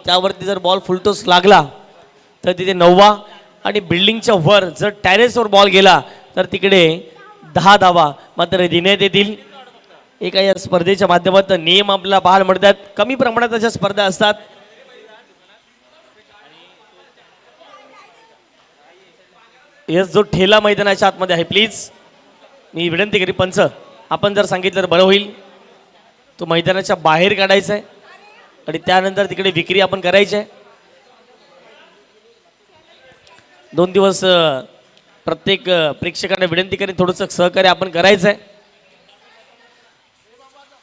त्यावरती जर ball full toss लागला तर तिथे 9वा आणि बिल्डिंगच्या वर जर टॅरेसवर बॉल गेला तर तिकडे 10 धावा मात्र देण्यात येतील. एका या स्पर्धेच्या माध्यमातून नियम आपल्याला पाहायला मिळतात. कमी प्रमाणात अशा स्पर्धा असतात. यस जो ठेला मैदानाच्या आतमध्ये आहे प्लीज मी विनंती करी पंच आपण जर सांगितलं तर बरं होईल. तो मैदानाच्या बाहेर काढायचा आहे आणि त्यानंतर तिकडे विक्री आपण करायची आहे. 2 दिवस प्रत्येक प्रेक्षकांना विनंती करेन थोडंसं सहकार्य आपण करायचं आहे.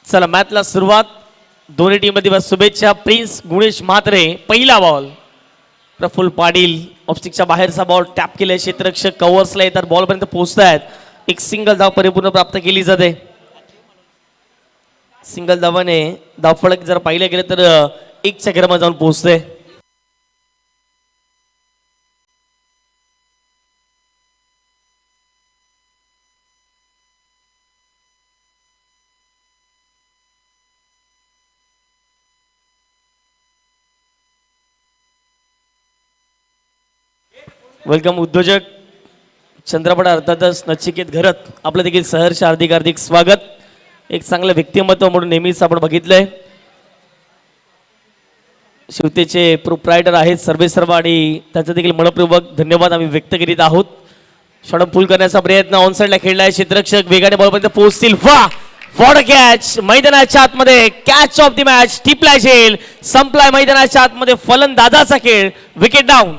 चला मॅचला सुरुवात. दोन्ही टीममध्ये शुभेच्छा. प्रिन्स गुणेश म्हात्रे पहिला बॉल. प्रफुल्ल पाटील ऑफस्टिकच्या बाहेरचा बॉल टॅप केलाय. क्षेत्ररक्षक कव्हर्सला येतात बॉलपर्यंत पोहोचतायत. एक सिंगल धाव परिपूर्ण प्राप्त केली जाते. सिंगल धावाने धावफलक जर पाहिलं गेलं तर 1च्या क्रमांकावर जाऊन पोहोचते. वेलकम उद्योजक चंद्रपडा अर्थातच नचिकेत घरत आपलं देखील सहर्ष हार्दिक हार्दिक स्वागत. एक चांगलं व्यक्तिमत्व म्हणून नेहमीच आपण बघितलंय. शिवतेचे प्रोप्रायटर आहेत सर्वेसर्वा आणि त्याचं देखील मनपूर्वक धन्यवाद आम्ही व्यक्त करीत आहोत. षडम पूल करण्याचा प्रयत्न ऑनसाइडला खेळलाय. क्षेत्ररक्षक वेगाने बॉलपर्यंत पोहोचतील. What a catch. मैदानाच्या आतमध्ये कॅच ऑफ द मॅच. टिपलाय झेल संपलाय मैदानाच्या आतमध्ये फलंदाजाचा खेळ. Wicket down.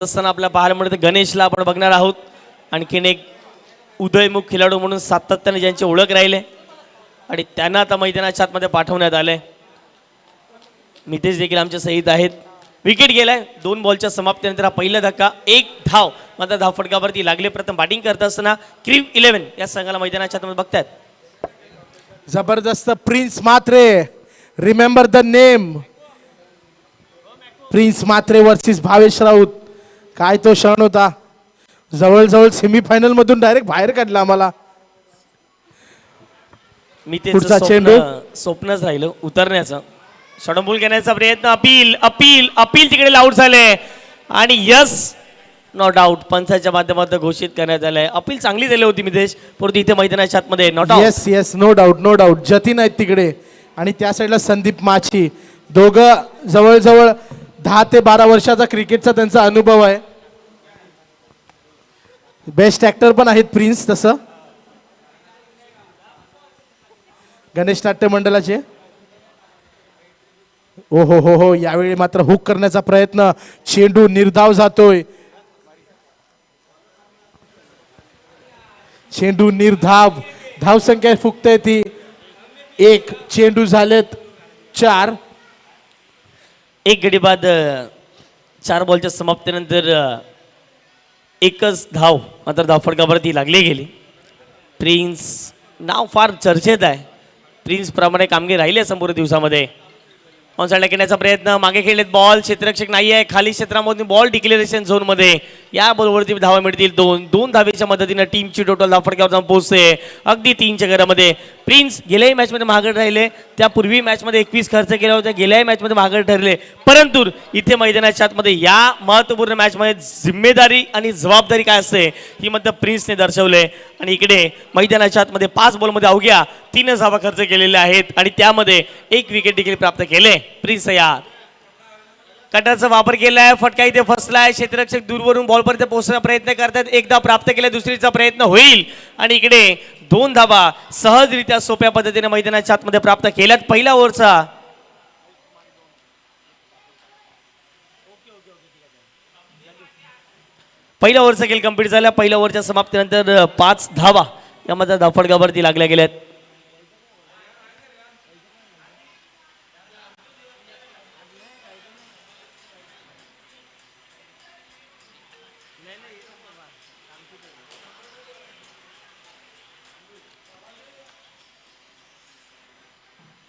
असताना आपल्या पाहायला मिळतं गणेशला आपण बघणार आहोत. आणखीन एक उदयमुख खेळाडू म्हणून सातत्याने ज्यांची ओळख राहिले आणि त्यांना आता मैदानाच्या आतमध्ये पाठवण्यात आलंय. मितेश देखील आमच्या सहित आहेत. विकेट गेलाय. 2 बॉलच्या समाप्तीनंतर हा पहिला धक्का. 1 धाव मात्र धावफटकावरती लागले. प्रथम बॅटिंग करत असताना क्रीव 11 या संघाला मैदानाच्या आतमध्ये बघतायत. जबरदस्त prince Mhatre. Remember the name. Prince Mhatre versus Bhavesh Raut. काय तो क्षण होता. जवळजवळ सेमीफायनल मधून डायरेक्ट बाहेर काढला आम्हाला. मी पुढचा चेंडू स्वप्नच राहिलं उतरण्याचं. षडंबूल घेण्याचा प्रयत्न. अपील अपील अपील तिकडे आउट झाले आणि यस नॉट आउट पंचाच्या माध्यमातून घोषित करण्यात आलंय. अपील चांगली झाली होती मितेश परंतु इथे मैदानाच्या आतमध्ये not out. Yes yes no doubt no doubt. Jatin आहेत तिकडे आणि त्या साईडला संदीप माची. दोघं जवळजवळ 10 ते 12 वर्षाचा क्रिकेटचा त्यांचा अनुभव आहे. बेस्ट ऍक्टर पण आहेत प्रिन्स. तसं गणेश नाट्य मंडळाचे. ओ हो हो हो. यावेळी मात्र हुक करण्याचा प्रयत्न. चेंडू निर्धाव जातोय. चेंडू निर्धाव. धावसंख्या फुकते ती 1. चेंडू झालेत 4. 1 गडी बाद 4 बॉलच्या समाप्तीनंतर 1च धाव मात्र धावफटकावरती लागली गेली. प्रिन्स नाव फार चर्चेत आहे. प्रिन्स प्रमाणे कामगिरी राहिली आहे संपूर्ण दिवसामध्ये. ऑनसाइडला खेळण्याचा प्रयत्न. मागे खेळलेत बॉल. क्षेत्ररक्षक नाही आहे. खाली क्षेत्रामधून बॉल डिक्लेरेशन झोन मध्ये. या बॉलवरती धावा मिळतील 2 धावेच्या मदतीने टीमची टोटल धावफटक्यावर जाऊन पोहोचते अगदी 3च्या घरामध्ये. प्रिन्स गेल्याही मॅचमध्ये मागे राहिले. त्यापूर्वी मॅचमध्ये 21 खर्च केला होता. गेल्याही मॅचमध्ये मागे ठरले परंतु इथे मैदानाच्या आतमध्ये या महत्त्वपूर्ण मॅचमध्ये जिम्मेदारी आणि जबाबदारी काय असते ही मात्र प्रिन्सने दर्शवले. आणि इकडे मैदानाच्या आतमध्ये 5 बॉलमध्ये अवघ्या 3 धावा खर्च केलेल्या आहेत आणि त्यामध्ये 1 विकेट देखील प्राप्त केले. प्रिन्स यार कटाचा वापर केलाय. फटका इथे फसलाय. क्षेत्ररक्षक दूरवरून बॉलपर्यंत पोहोचण्याचा प्रयत्न करतात. 1 धाव प्राप्त केला. दुसरीचा प्रयत्न होईल आणि इकडे 2 धावा सहजरित्या सोप्या पद्धतीने मैदानाच्या आतमध्ये प्राप्त केल्यात. पहिल्या ओव्हरचा पहिल्या ओव्हरचा खेळ कंप्लीट झाला. पहिल्या ओव्हरच्या समाप्तीनंतर 5 धावा यामध्ये धावफटकावरती लागल्या गेल्यात.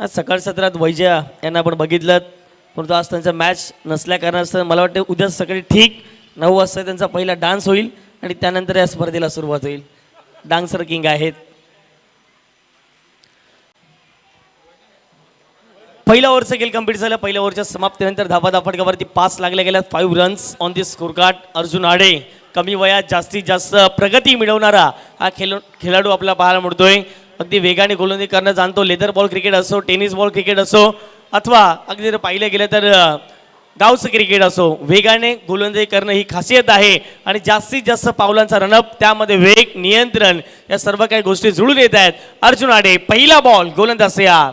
आज सकाळ सत्रात वैजया यांना आपण बघितलं, परंतु आज त्यांचा मॅच नसल्या कारणास्तव मला वाटतं उद्या सकाळी ठीक 9 वाजता त्यांचा पहिला डान्स होईल आणि त्यानंतर या स्पर्धेला सुरुवात होईल. डान्सर किंग आहेत. पहिल्या ओव्हरचं गेल कंप्लीट झालं. पहिल्या ओव्हरच्या समाप्तीनंतर धाबा फटकावरती 5 लागल्या गेल्यात. 5 runs on the score card. Arjun Ade कमी वयात जास्तीत जास्त प्रगती मिळवणारा हा खेळाडू आपल्याला पाहायला मिळतोय. अगदी वेगाने गोलंदाजी करणं जाणतो. लेदर बॉल क्रिकेट असो, टेनिस बॉल क्रिकेट असो, अथवा अगदी जर पाहिलं गेलं तर गावचं क्रिकेट असो, वेगाने गोलंदाजी करणं ही खासियत आहे. आणि जास्तीत जास्त पावलांचा रनअप, त्यामध्ये वेग, नियंत्रण, या सर्व काही गोष्टी जुळून येत आहेत. अर्जुन आडे पहिला बॉल गोलंदाज तयार.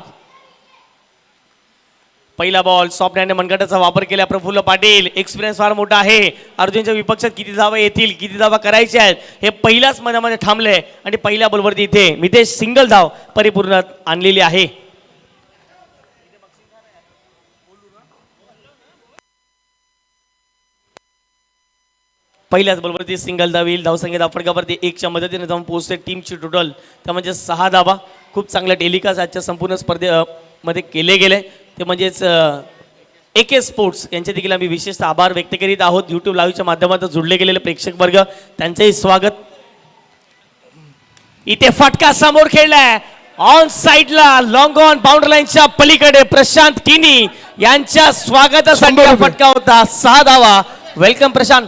पहिला बॉल सॉफ्ट हँड मनगटाचा वापर केला प्रफुल्ल पाटील. एक्सपिरियन्स फार मोठा आहे. अर्जुनच्या विपक्षात किती धावा येतील, किती धावा करायच्या आहेत हे पहिल्याच मनामध्ये थांबले आणि पहिल्या बॉलवरती इथे मितेश सिंगल धाव परिपूर्ण आणलेली आहे. पहिल्याच बॉलवरती सिंगल धाव येईल. धावसंख्या धावफटकावरती 1च्या मदतीने जाऊन पोहोचते टीमची टोटल, त्या म्हणजे 6 धावा. खूप चांगलं टेलिकास्ट आजच्या संपूर्ण स्पर्धेमध्ये केले गेले. ते म्हणजेच AK स्पोर्ट्स यांचे देखील आम्ही विशेषतः आभार व्यक्त करीत आहोत. यूट्यूब लाईव्हच्या माध्यमातून जुळले गेलेले प्रेक्षक वर्ग, त्यांचंही स्वागत. इथे फटका समोर खेळलाय ऑन साइडला, लॉंग ऑन बाउंड्री लाईनच्या पलीकडे प्रशांत किनी यांच्या स्वागतासाठी हा फटका होता. 6 धावा. वेलकम प्रशांत.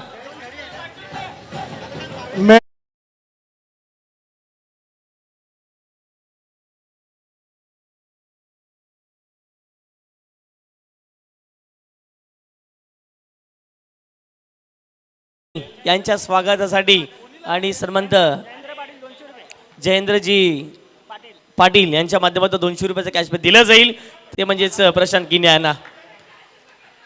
यांच्या स्वागतासाठी आणि श्रीमंत जयेंद्रजी पाटील यांच्या माध्यमातून 200 रुपयाचं कॅशबॅक दिलं जाईल. ते म्हणजेच प्रशांत किनी यांना.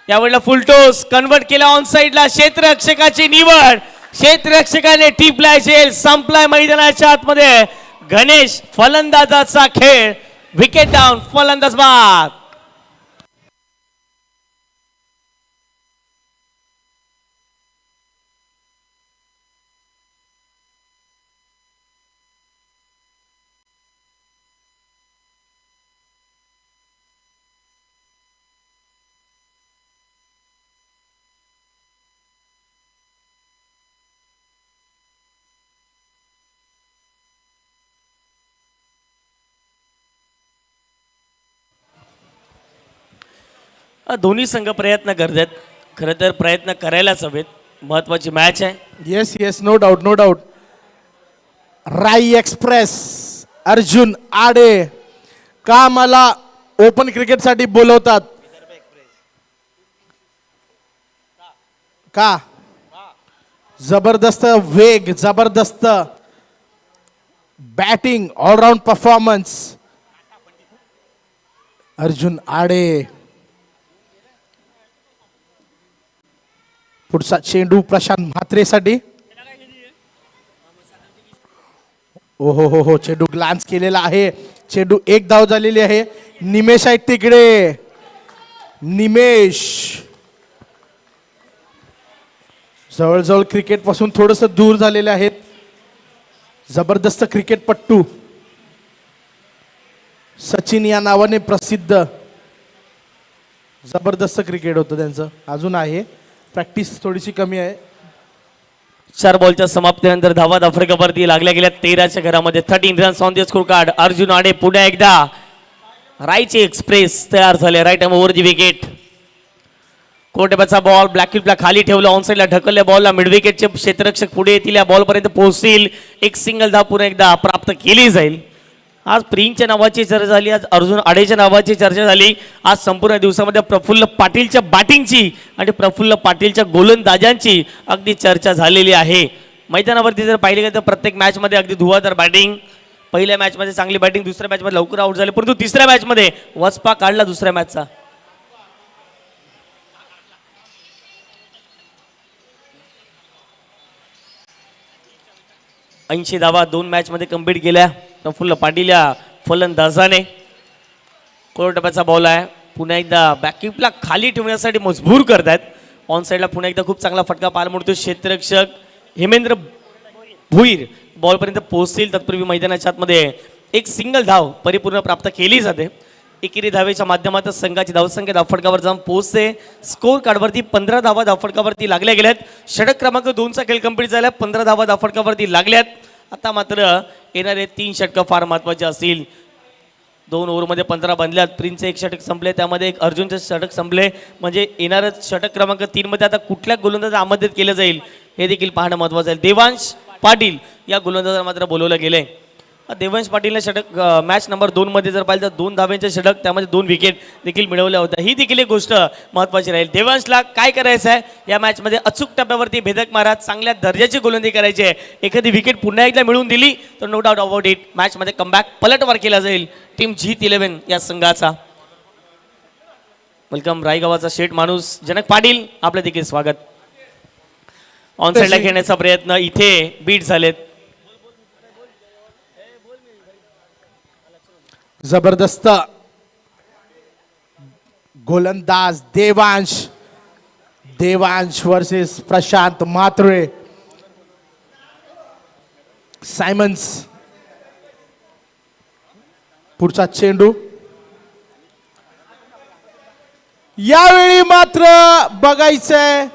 यावेळेला फुलटोस कन्वर्ट केला ऑन साइडला. क्षेत्ररक्षकाची निवड. क्षेत्ररक्षकाने टिपलाय झेल. संपलाय मैदानाच्या आतमध्ये. गणेश फलंदाजाचा खेळ. Wicket down. फलंदाज बाद. दोन्ही संघ प्रयत्न करतात. खरं तर प्रयत्न करायलाच हवेत. महत्वाची मॅच आहे. Yes yes, no doubt no doubt. Rai express Arjun Ade का मला ओपन क्रिकेटसाठी बोलवतात का? जबरदस्त वेग, जबरदस्त batting, all round performance. Arjun Ade. पुढचा चेंडू प्रशांत म्हात्रेसाठी. ओहो हो हो, चेंडू ग्लान्स केलेला आहे. चेंडू 1 धाव झालेली आहे. निमेश आहेत तिकडे. निमेश जवळजवळ क्रिकेट पासून थोडस दूर झालेले आहेत. जबरदस्त क्रिकेटपट्टू सचिन या नावाने प्रसिद्ध. जबरदस्त क्रिकेट होतं त्यांचं, अजून आहे. प्रॅक्टिस थोडीशी कमी आहे. 4 बॉलच्या समाप्तीनंतर धावा धाफटकावरती लागल्या गेल्या 13च्या घरामध्ये. 13 runs on the score card. Arjun Ade पुन्हा एकदा राईचे एक्सप्रेस तयार झाले. Right hand over the wicket. कोर्टबॅचा बॉल ब्लॅक खाली ठेवला. ऑन साईडला ढकलल्या बॉलला मिड विकेटचे क्षेत्ररक्षक पुढे येतील. या बॉलपर्यंत पोहोचतील. एक सिंगल धाव पुन्हा एकदा प्राप्त केली जाईल. आज प्रिंगच्या नावाची चर्चा झाली. आज अर्जुन आडेच्या नावाची चर्चा झाली. आज संपूर्ण दिवसामध्ये प्रफुल्ल पाटीलच्या बॅटिंगची आणि प्रफुल्ल पाटीलच्या गोलंदाजांची अगदी चर्चा झालेली आहे. मैदानावरती जर पाहिले गेलं तर प्रत्येक मॅचमध्ये अगदी धुवाधार बॅटिंग. पहिल्या मॅचमध्ये चांगली बॅटिंग, दुसऱ्या मॅचमध्ये लवकर आउट झाले, परंतु तिसऱ्या मॅचमध्ये वचपा काढला दुसऱ्या मॅचचा. ऐंशी धावा 2 मॅचमध्ये कंप्लीट केल्या प्रफुल्ल पाटील या फलंदाजाने. कोर्टबॅचा बॉल आहे. पुन्हा एकदा बॅककीपला खाली ठेवण्यासाठी मजबूर करतायत. ऑन साईडला पुन्हा एकदा खूप चांगला फटका पाहायला मिळतो. क्षेत्ररक्षक हेमेंद्र भुईर बॉलपर्यंत पोहोचतील तत्पूर्वी मैदानाच्या आतमध्ये एक सिंगल धाव परिपूर्ण प्राप्त केली जाते. एकेरी धावेच्या माध्यमातून संघाची धावसंख्या धावफटकावर जाऊन पोहोचते. स्कोर कार्डवरती 15 धावा धावफटकावरती लागल्या गेल्यात. षटक क्रमांक 2चा खेळ कंप्लीट झाला. 15 धावा धावफटकावरती लागल्यात. आता मात्र येणारे 3 षटकं फार महत्त्वाचे असतील. 2 ओव्हरमध्ये 15 बनल्यात. प्रिन्सचे एक षटक संपले, त्यामध्ये एक अर्जुनचे षटक संपले. म्हणजे येणारं षटक क्रमांक 3 मध्ये आता कुठल्या गोलंदाजाला आमंत्रित केलं जाईल हे देखील पाहणं महत्त्वाचं आहे. देवांश पाटील या गोलंदाजाला मात्र बोलवलं गेलंय. देवांश पाटीलने षटक मॅच नंबर 2 मध्ये जर पाहिलं तर 2 धाब्यांचे षटक, त्यामध्ये 2 विकेट देखील मिळवल्या होत्या. ही देखील एक गोष्ट महत्त्वाची राहील. देवांशला काय करायचं आहे या मॅचमध्ये? अचूक टप्प्यावरती भेदक मारा, चांगल्या दर्जाची गोलंदाजी करायची आहे. एखादी विकेट पुन्हा एकदा मिळवून दिली तर नो डाऊट अबाउट इट मॅचमध्ये कमबॅक पलटवार केला जाईल टीम G11 या संघाचा. वेलकम रायगावाचा शेठ माणूस जनक पाटील, आपलं देखील स्वागत. ऑन साईडला खेळण्याचा प्रयत्न इथे बीट झालेत. जबरदस्त गोलंदाज देवांश वर्सेस प्रशांत मात्रे. सायमन्स पुढचा चेंडू. यावेळी मात्र बघायचंय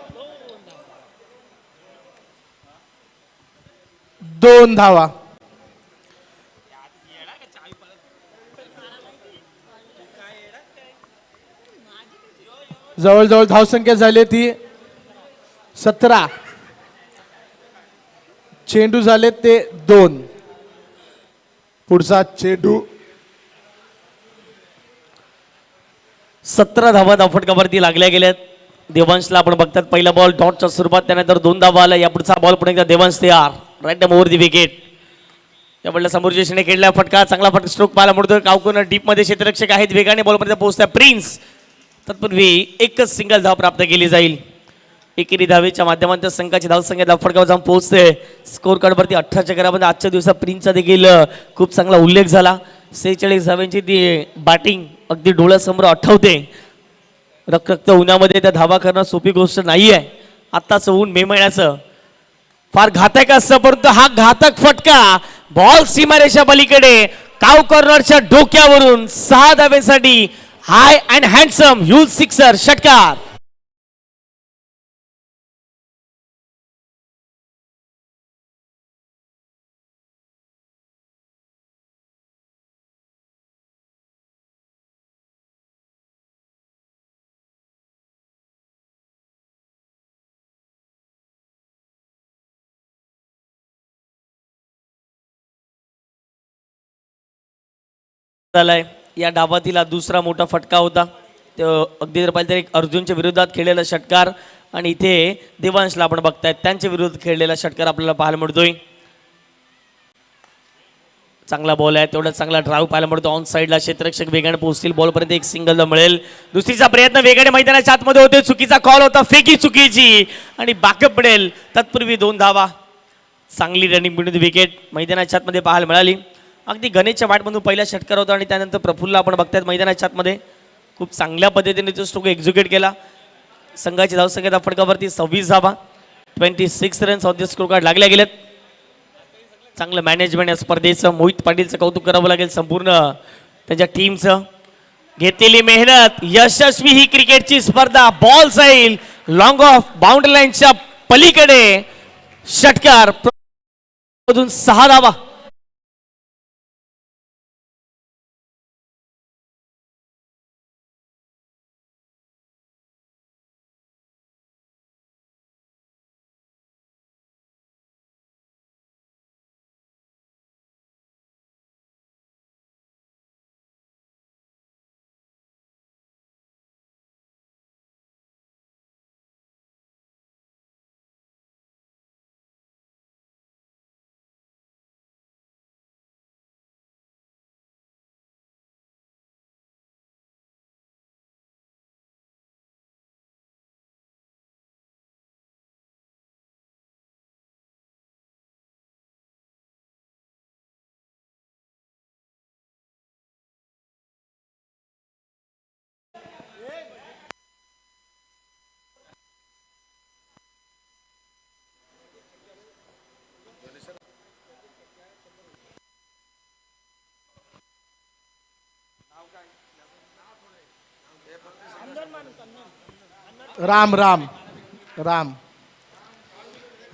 2 धावा. जवळजवळ धावसंख्या झाली ती 17. चेंडू झाले ते 2. पुढचा चेंडू. 17 धावा धावफटकावरती लागल्या गेल्यात. देवांशला आपण बघतात पहिला बॉल डॉटच्या स्वरूपात, त्यानंतर 2 धावा आला. या पुढचा बॉल पुढे एकदा देवांश तयार. Right over the wicket. या बॉलला समोर जेशने खेळला फटका, चांगला फटका स्ट्रोक पाहायला मिळतोय. कावकून डीप मध्ये क्षेत्ररक्षक आहेत, वेगाने बॉलपर्यंत पोहोचताय प्रिन्स. तत्पूर्वी एकच सिंगल धाव प्राप्त केली जाईल. एकेरी धावेच्या माध्यमातून संघाची धावसंख्या धावफटकावर जाऊन पोहोचते. स्कोर कार्डवरती 18 चक्रामध्ये आजच्या दिवसात प्रिन्सचा देखील खूप चांगला उल्लेख झाला. 46 धाव्यांची ती बॅटिंग अगदी डोळ्यासमोर आठवते. रखरखत उन्हामध्ये त्या धावा करणं सोपी गोष्ट नाही आहे. आत्ताचं ऊन मे महिन्याचं फार घातक असतं, परंतु हा घातक फटका बॉल सीमारेषा पलीकडे काव कॉर्नरच्या डोक्यावरून 6 धाव्यांसाठी हाय अँड हँडसम ह्यूज सिक्सर षटकार. झालाय. या डावातील हा दुसरा मोठा फटका होता. तो अगदी जर पाहिलं तर एक अर्जुनच्या विरोधात खेळलेला षटकार आणि इथे देवांशला आपण बघतायत त्यांच्या विरोधात खेळलेला षटकार आपल्याला पाहायला मिळतोय. चांगला बॉल आहे, तेवढा चांगला ड्राईव्ह पाहायला मिळतो. ऑन साईडला क्षेत्ररक्षक वेगाने पोहोचतील, बॉलपर्यंत एक सिंगल मिळेल. दुसरीचा प्रयत्न वेगाने मैदानाच्या आतमध्ये होते, चुकीचा कॉल होता, फेकी चुकीची आणि बॅकअप मिळेल. तत्पूर्वी 2 धावा. चांगली रनिंग मिळून विकेट मैदानाच्या आतमध्ये पाहायला मिळाली. अगदी गणेशच्या बॅटमधून पहिला षटकार होता आणि त्यानंतर प्रफुल्ला आपण बघतायत मैदानाच्या आतमध्ये खूप चांगल्या पद्धतीने तो स्ट्रोक एक्झिक्यूट केला. संघाची धावसंख्या धावफटकावरती 26 धावा, 26 runs on the score card लागल्या गेलेत. चांगलं मॅनेजमेंट या स्पर्धेचं. मोहित पाटीलचं कौतुक करावं लागेल, संपूर्ण त्यांच्या टीमचं. घेतलेली मेहनत, यशस्वी ही क्रिकेटची स्पर्धा. बॉल जाईल लॉंग ऑफ बाउंड्री लाईनच्या पलीकडे. षटकार 6 धावा. राम राम राम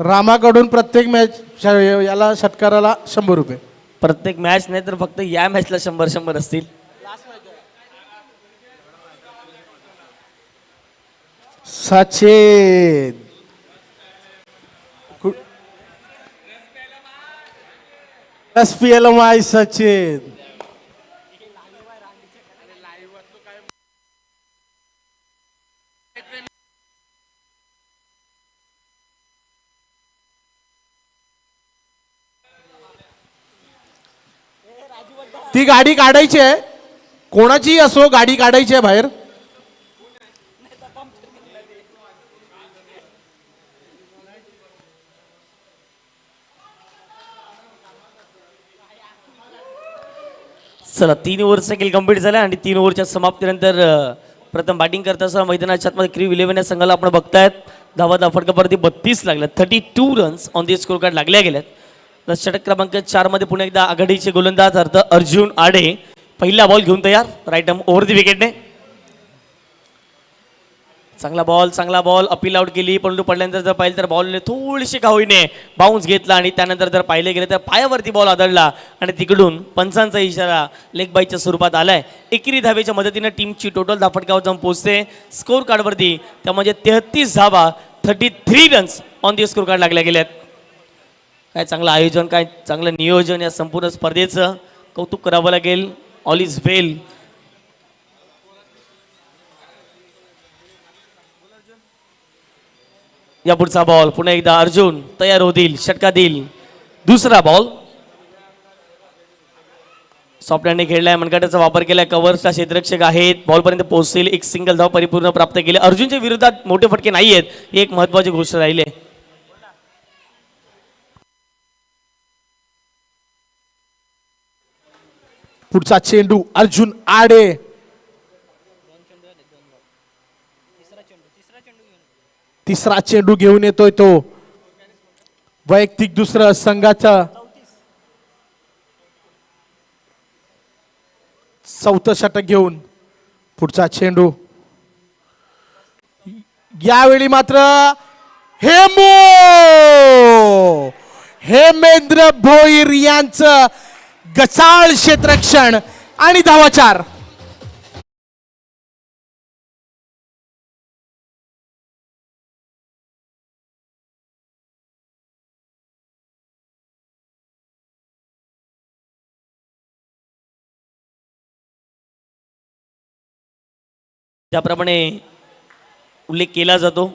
रामाकडून प्रत्येक मॅच याला षटकाराला 100 रुपये. प्रत्येक मॅच नाही तर फक्त या मॅचला 100 असतील. सचेद SPLMI सचेद ती गाडी काढायची आहे, कोणाची असो गाडी काढायची आहे बाहेर. चला 3 ओव्हरचा खेळ कंप्लीट झाला आणि 3 ओव्हरच्या समाप्तीनंतर प्रथम बॅटिंग करत असताना मैदानाच्या आतमध्ये क्रीव 11 या संघाला आपण बघतायत. धावा फटकावरती 32 लागल्या. 32 runs on the score card लागल्या गेल्यात. तर षटक क्रमांक 4 मध्ये पुन्हा एकदा आघाडीचे गोलंदाज अर्थ अर्जुन आडे पहिला बॉल घेऊन तयार. राईट आर्म ओव्हर दी विकेटने. चांगला बॉल अपील आउट केली, परंतु पडल्यानंतर जर पाहिलं तर बॉलने थोडीशी होईने बाउन्स घेतला आणि त्यानंतर जर पाहिले गेले तर पायावरती बॉल आदळला आणि तिकडून पंचांचा इशारा लेग बाईच्या स्वरूपात आलाय. एकेरी धावेच्या मदतीने टीमची टोटल धाफटकावर जाऊन पोहोचते स्कोर कार्डवरती. त्यामध्ये 33 धावा 33 runs on the score card लागल्या गेल्यात. काय चांगलं आयोजन, काय चांगलं नियोजन या संपूर्ण स्पर्धेचं कौतुक करावं लागेल. ऑल इज वेल. या पुढचा बॉल पुन्हा एकदा अर्जुन तयार होतील, षटका देईल. दुसरा बॉल सॉफ्टहँडने खेळलाय, मनगटाचा वापर केलाय. कव्हर्सचा क्षेत्ररक्षक आहेत, बॉलपर्यंत पोहोचतील. एक सिंगल धाव परिपूर्ण प्राप्त केले. अर्जुनच्या विरोधात मोठे फटके नाही आहेत, ही एक महत्वाची गोष्ट राहिली. पुढचा चेंडू अर्जुन आडे. तिसरा चेंडू घेऊन येतोय तो. वैयक्तिक दुसरं संघाचा 4थं षटक घेऊन पुढचा चेंडू. यावेळी मात्र हेमेंद्र भोईर यांचं गचाळ क्षेत्ररक्षण आणि धावा 4. ज्याप्रमाणे उल्लेख केला जातो,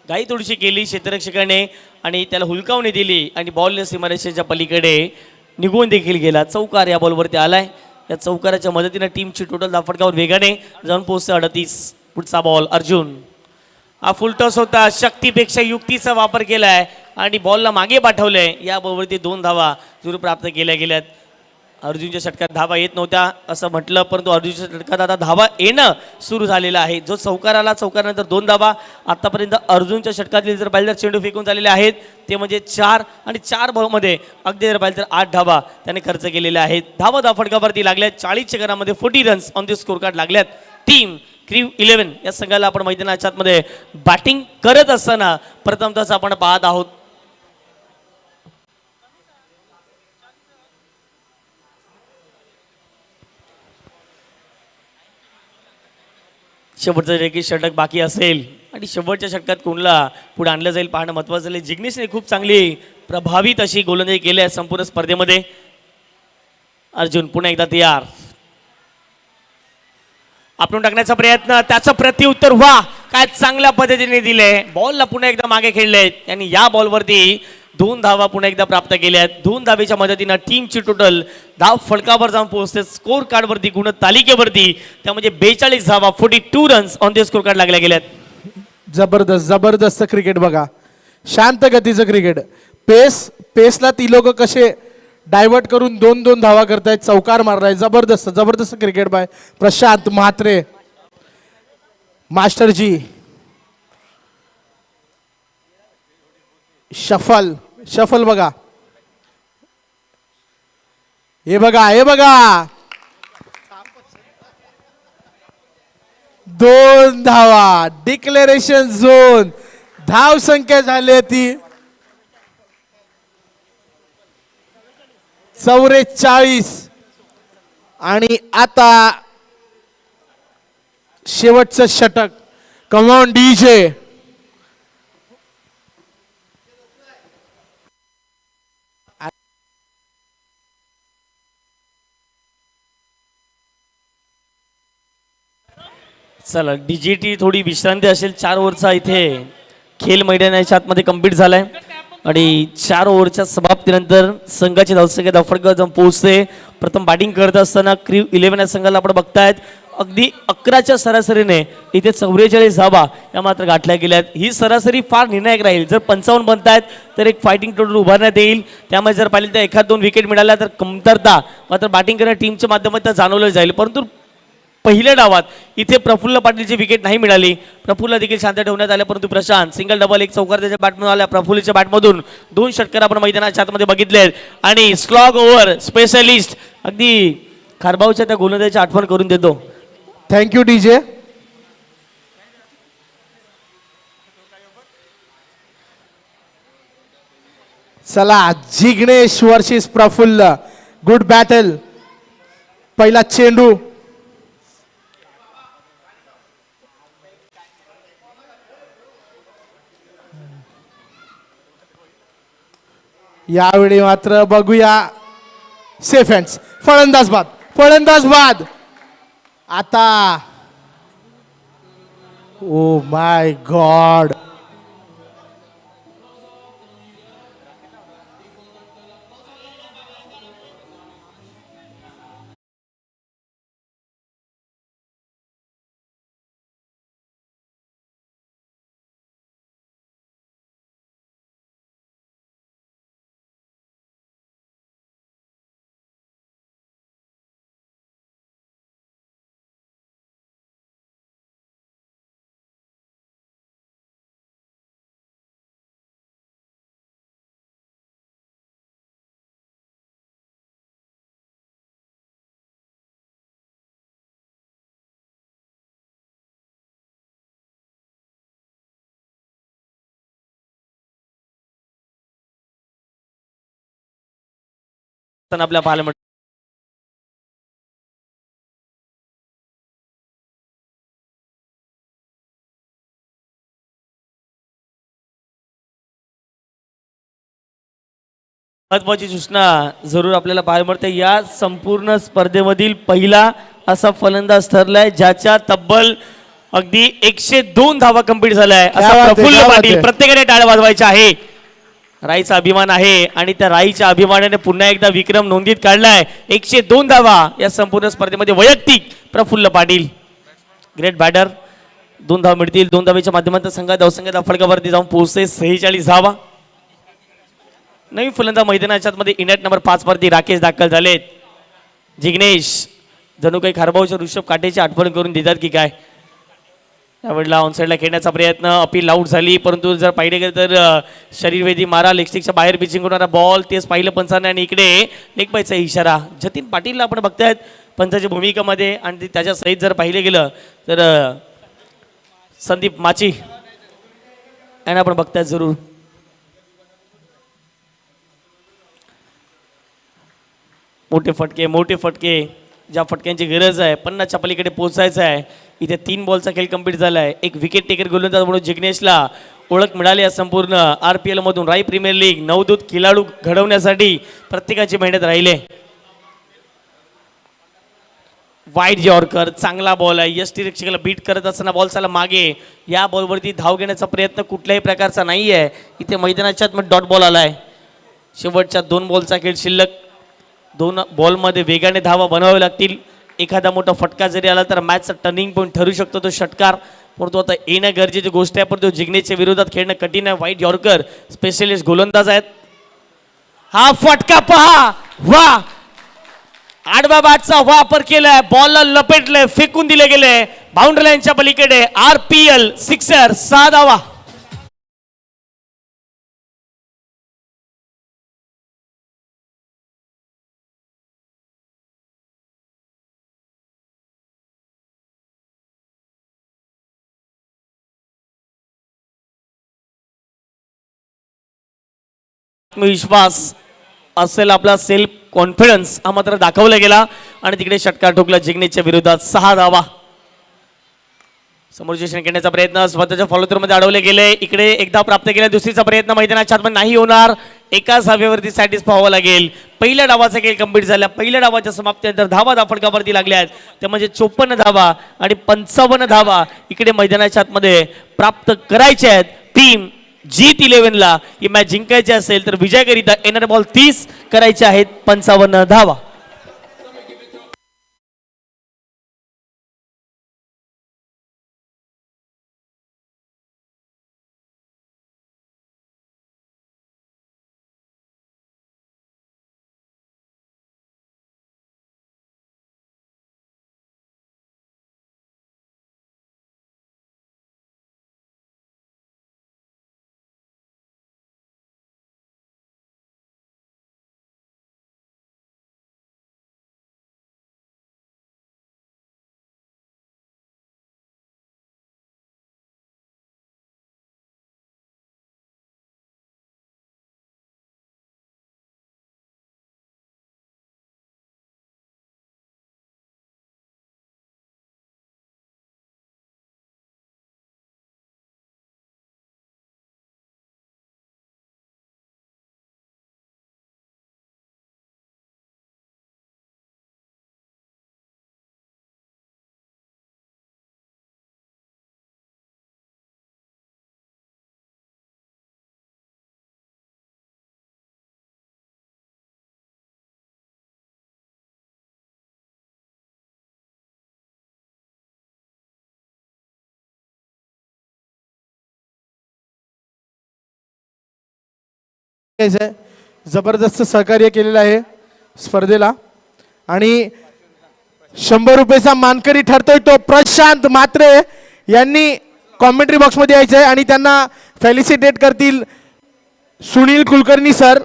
घाई थोडीशी केली क्षेत्ररक्षकाने आणि त्याला हुलकावणी दिली आणि बॉल सीमारेषेच्या पलीकडे निघून देखील गेला. चौकार या बॉलवरती आलाय. या चौकाराच्या मदतीने टीमची टोटल धाफटकावर वेगाने जाऊन पोहोचते 38. पुढचा बॉल अर्जुन. हा फुलटॉस होता, शक्तीपेक्षा युक्तीचा वापर केलाय आणि बॉलला मागे पाठवलंय. या बॉलवरती 2 धावा जरूर प्राप्त केल्या गेल्यात. अर्जुनच्या षटकात धावा येत नव्हत्या असं म्हटलं, परंतु अर्जुनच्या षटकात आता धावा येणं सुरू झालेलं आहे. जो चौकार आला, चौकारानंतर 2 धावा. आतापर्यंत अर्जुनच्या षटकातील जर पाहिलं तर चेंडू फेकून झालेले आहेत ते म्हणजे 4 आणि 4 बॉलमध्ये अगदी जर पाहिलं तर 8 धावा त्याने खर्च केलेल्या आहेत. धावा फटकावरती लागल्यात. 40 चेकरामध्ये 40 runs on the score card लागल्यात. टीम क्रीव 11 या संघाला आपण मैदानाच्या आतमध्ये बॅटिंग करत असताना प्रथमतःच आपण पाहत आहोत. शेवटचं जे की षटक बाकी असेल आणि शेवटच्या षटकात कोणला पुढे आणलं जाईल पाहणं महत्त्वाचं झालं. जिग्नेशने खूप चांगली प्रभावित अशी गोलंदाजी केली आहे संपूर्ण स्पर्धेमध्ये. अर्जुन पुन्हा एकदा तयार. आपण टाकण्याचा प्रयत्न, त्याचं प्रत्युत्तर व्हा काय चांगल्या पद्धतीने दिले. बॉलला पुन्हा एकदा मागे खेळले आणि या बॉलवरती 2 धावा पुन्हा एकदा प्राप्त केल्या. 2 धावेच्या मदतीने टीमची टोटल धाव फलकावर जाऊन पोहोचते स्कोर कार्डवरती, गुण तालिकेवरती. त्यामध्ये 42 धावा 42 runs on the score card लागल्या गेल्यात. जबरदस्त क्रिकेट बघा, शांत गतीचं क्रिकेट. पेसला ती लोक कसे डायव्हर्ट करून 2-2 धावा करतायत, चौकार मारलाय. जबरदस्त क्रिकेट बाय प्रशांत म्हात्रे मास्टरजी. शफल बघा, हे बघा 2 धावा. Declaration zone. धाव संख्या झाली ती 44. आणि आता शेवटचं षटक. Come on DJ. चला डीजीटी थोडी विश्रांती असेल. 4 ओव्हरचा इथे खेळ मैदानाच्या आतमध्ये कंप्लीट झालाय आणि 4 ओव्हरच्या समाप्तीनंतर संघाची धावसंख्या धावफटकावर जाऊन पोहोचते. प्रथम बॅटिंग करत असताना क्रीव 11 या संघाला आपण बघतायत अगदी 11च्या सरासरीने इथे 44 धावा या मात्र गाठल्या गेल्यात. ही सरासरी फार निर्णायक राहील. जर 55 बनतायत तर एक फायटिंग टोटल उभारण्यात येईल. त्यामुळे जर पाहिलं तर एखाद 2 विकेट मिळाल्या तर कमतरता मात्र बॅटिंग करणाऱ्या टीमच्या माध्यमातून जाणवलं जाईल. परंतु पहिल्या डावात इथे प्रफुल्ल पाटीलची विकेट नाही मिळाली. प्रफुल्ल देखील शांत ठेवण्यात आले परंतु प्रशांत सिंगल डबल एक चौकार त्याच्या बॅटमधून आल्या. प्रफुल्लच्या बॅटमधून 2 षटकार आपण मैदानाच्या आतमध्ये बघितलेत आणि स्लॉग ओव्हर स्पेशलिस्ट अगदी खारबावच्या त्या गोलंदाजाची आठवण करून देतो. Thank you DJ. चला Jignesh versus Praful. Good battle. पहिला चेंडू. यावेळी मात्र बघूया सेफ हँड्स. फलंदाज बाद. फलंदाज बाद. आता ओ माय गॉड. आपल्या पाहायला मिळतं महत्वाची सूचना जरूर आपल्याला पाहायला मिळते. या संपूर्ण स्पर्धेमधील पहिला असा फलंदाज ठरलाय ज्याच्या तब्बल अगदी 102 धावा कंप्लीट झालाय क्या असा बात आहे, प्रफुल्ल क्या बात पाटील. आहे. प्रत्येकाने टाळ्या वाजवायच्या आहे. राईचा अभिमान आहे आणि त्या राईच्या अभिमानाने पुन्हा एकदा विक्रम नोंदीत काढलाय. 102 धावा या संपूर्ण स्पर्धेमध्ये वैयक्तिक प्रफुल्ल पाटील. Great batter. 2 धावा मिळतील. 2 धावेच्या माध्यमातून संघात धावसंख्या फडकावरती जाऊन पोहोचते 46 धावा. नवीन फलंदाज मैदानाच्या मध्ये इनेट नंबर 5 वरती राकेश दाखल झालेत. जिग्नेश जणू काही खारबावच्या ऋषभ काटेची आठवण करून देतात की काय. त्यावेळेला ऑनसाईडला खेळण्याचा प्रयत्न. अपील आऊट झाली परंतु जर पाहिले गेलं तर शरीरवेदी मारा. लेगस्टिकच्या बाहेर पिचिंग होणारा बॉल तेच पाहिलं पंचाने आणि इकडे लेग बायचा इशारा. जतीन पाटीलला आपण बघतायत पंचाच्या भूमिकेमध्ये आणि त्याच्या सहित जर पाहिलं गेलं तर संदीप माची यांना आपण बघतायत जरूर. मोठे फटके ज्या फटक्यांची गरज आहे 50च्या पलीकडे पोहोचायचं आहे. इथे 3 बॉलचा खेळ कंप्लीट झाला आहे. एक विकेट टेकर गोलंदाज म्हणून जिग्नेशला ओळख मिळाली आहे. संपूर्ण RPL मधून राई प्रीमियर लीग नवदूत खेळाडू घडवण्यासाठी प्रत्येकाची मेहनत राहिली. वाईट यॉर्कर चांगला बॉल आहे. यष्टी रक्षकाला बीट करत असताना बॉल चाला मागे. या बॉलवरती धाव घेण्याचा प्रयत्न कुठल्याही प्रकारचा नाही आहे. इथे मैदानाच्या आत डॉट बॉल आलाय. शेवटच्या 2 बॉलचा खेळ शिल्लक. 2 बॉलमध्ये वेगाने धावा बनवावे लागतील. एखादा मोठा फटका जरी आला तर मॅचचा टर्निंग पॉईंट ठरू शकतो तो षटकार. परंतु आता येणं गरजेची गोष्ट आहे. परंतु जिग्नेशच्या विरोधात खेळणं कठीण आहे. वाईट यॉर्कर स्पेशलिस्ट गोलंदाज आहेत. हा फटका पहा. वा आडव्या बॅटचा वापर केलाय. बॉलला लपेटलंय फेकून दिले गेले बाउंड्री लाईनच्या पलीकडे. RPL सिक्सर 6 धावा. विश्वास असेल, आपला सेल्फ कॉन्फिडन्स हा मात्र दाखवला गेला आणि तिकडे षटकार ठोकला जिग्नेशच्या विरोधात 6 धावा. समोरचे क्षण घेण्याचा प्रयत्न स्वतःच्या फॉलो मध्ये अडवले गेले. इकडे एकदा प्राप्त केला, दुसरीचा प्रयत्न मैदानाच्या आतमध्ये नाही होणार. एकाच धावेवरती सॅटिस्फाय व्हावं लागेल. पहिल्या डावाचा खेळ कंप्लीट झाला. पहिल्या डावाच्या समाप्तीनंतर धावा फडकावरती लागल्या आहेत, त्या म्हणजे 54 धावा आणि 55 धावा इकडे मैदानाच्या आतमध्ये प्राप्त करायच्या आहेत. टीम G11ला ही मॅच जिंकायची असेल तर विजयाकरिता येणारे बॉल 30 करायचे आहेत. 55 धावा. जबरदस्त सहकार्य केलेलं आहे स्पर्धेला आणि 100 रुपयाचा मानकरी ठरतोय तो प्रशांत म्हात्रे यांनी कॉमेंट्री बॉक्स मध्ये यायचंय आणि त्यांना फेलिसिटेट करतील सुनील कुलकर्णी सर.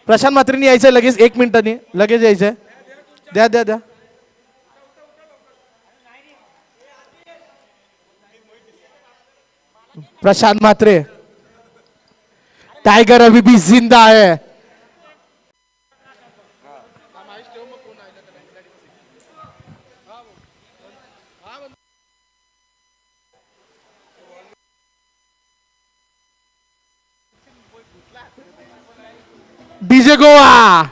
प्रशांत म्हात्रेंनी यायचंय लगेच, 1 मिनिटांनी लगेच यायचंय. द्या द्या द्या. प्रशांत म्हात्रे, टाइगर अभी भी जिंदा है. डीजे गोवा.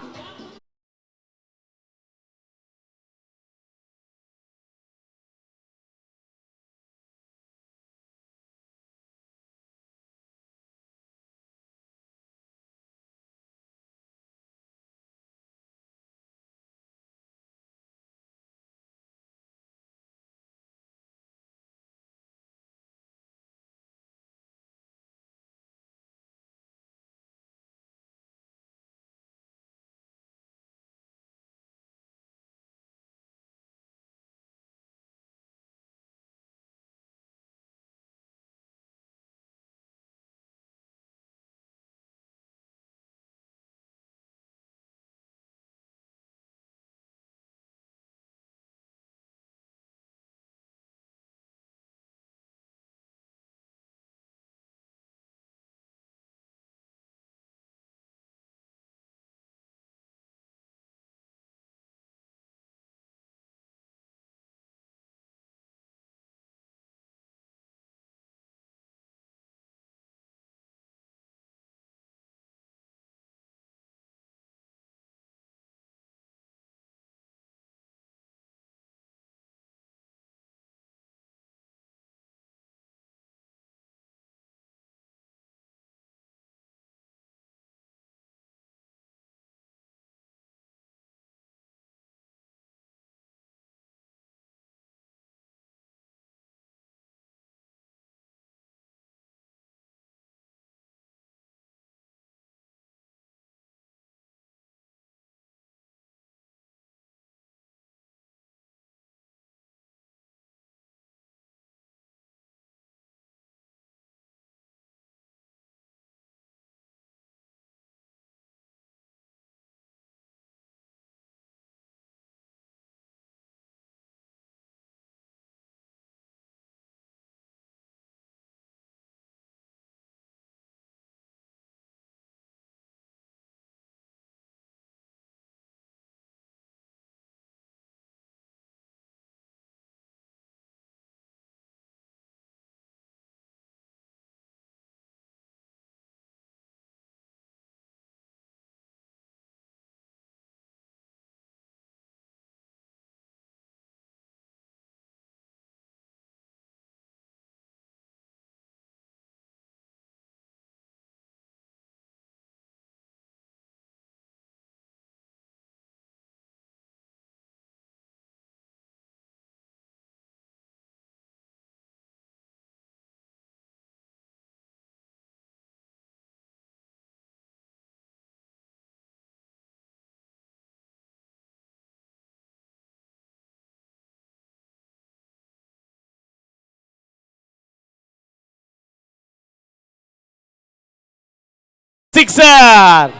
सिक्सर.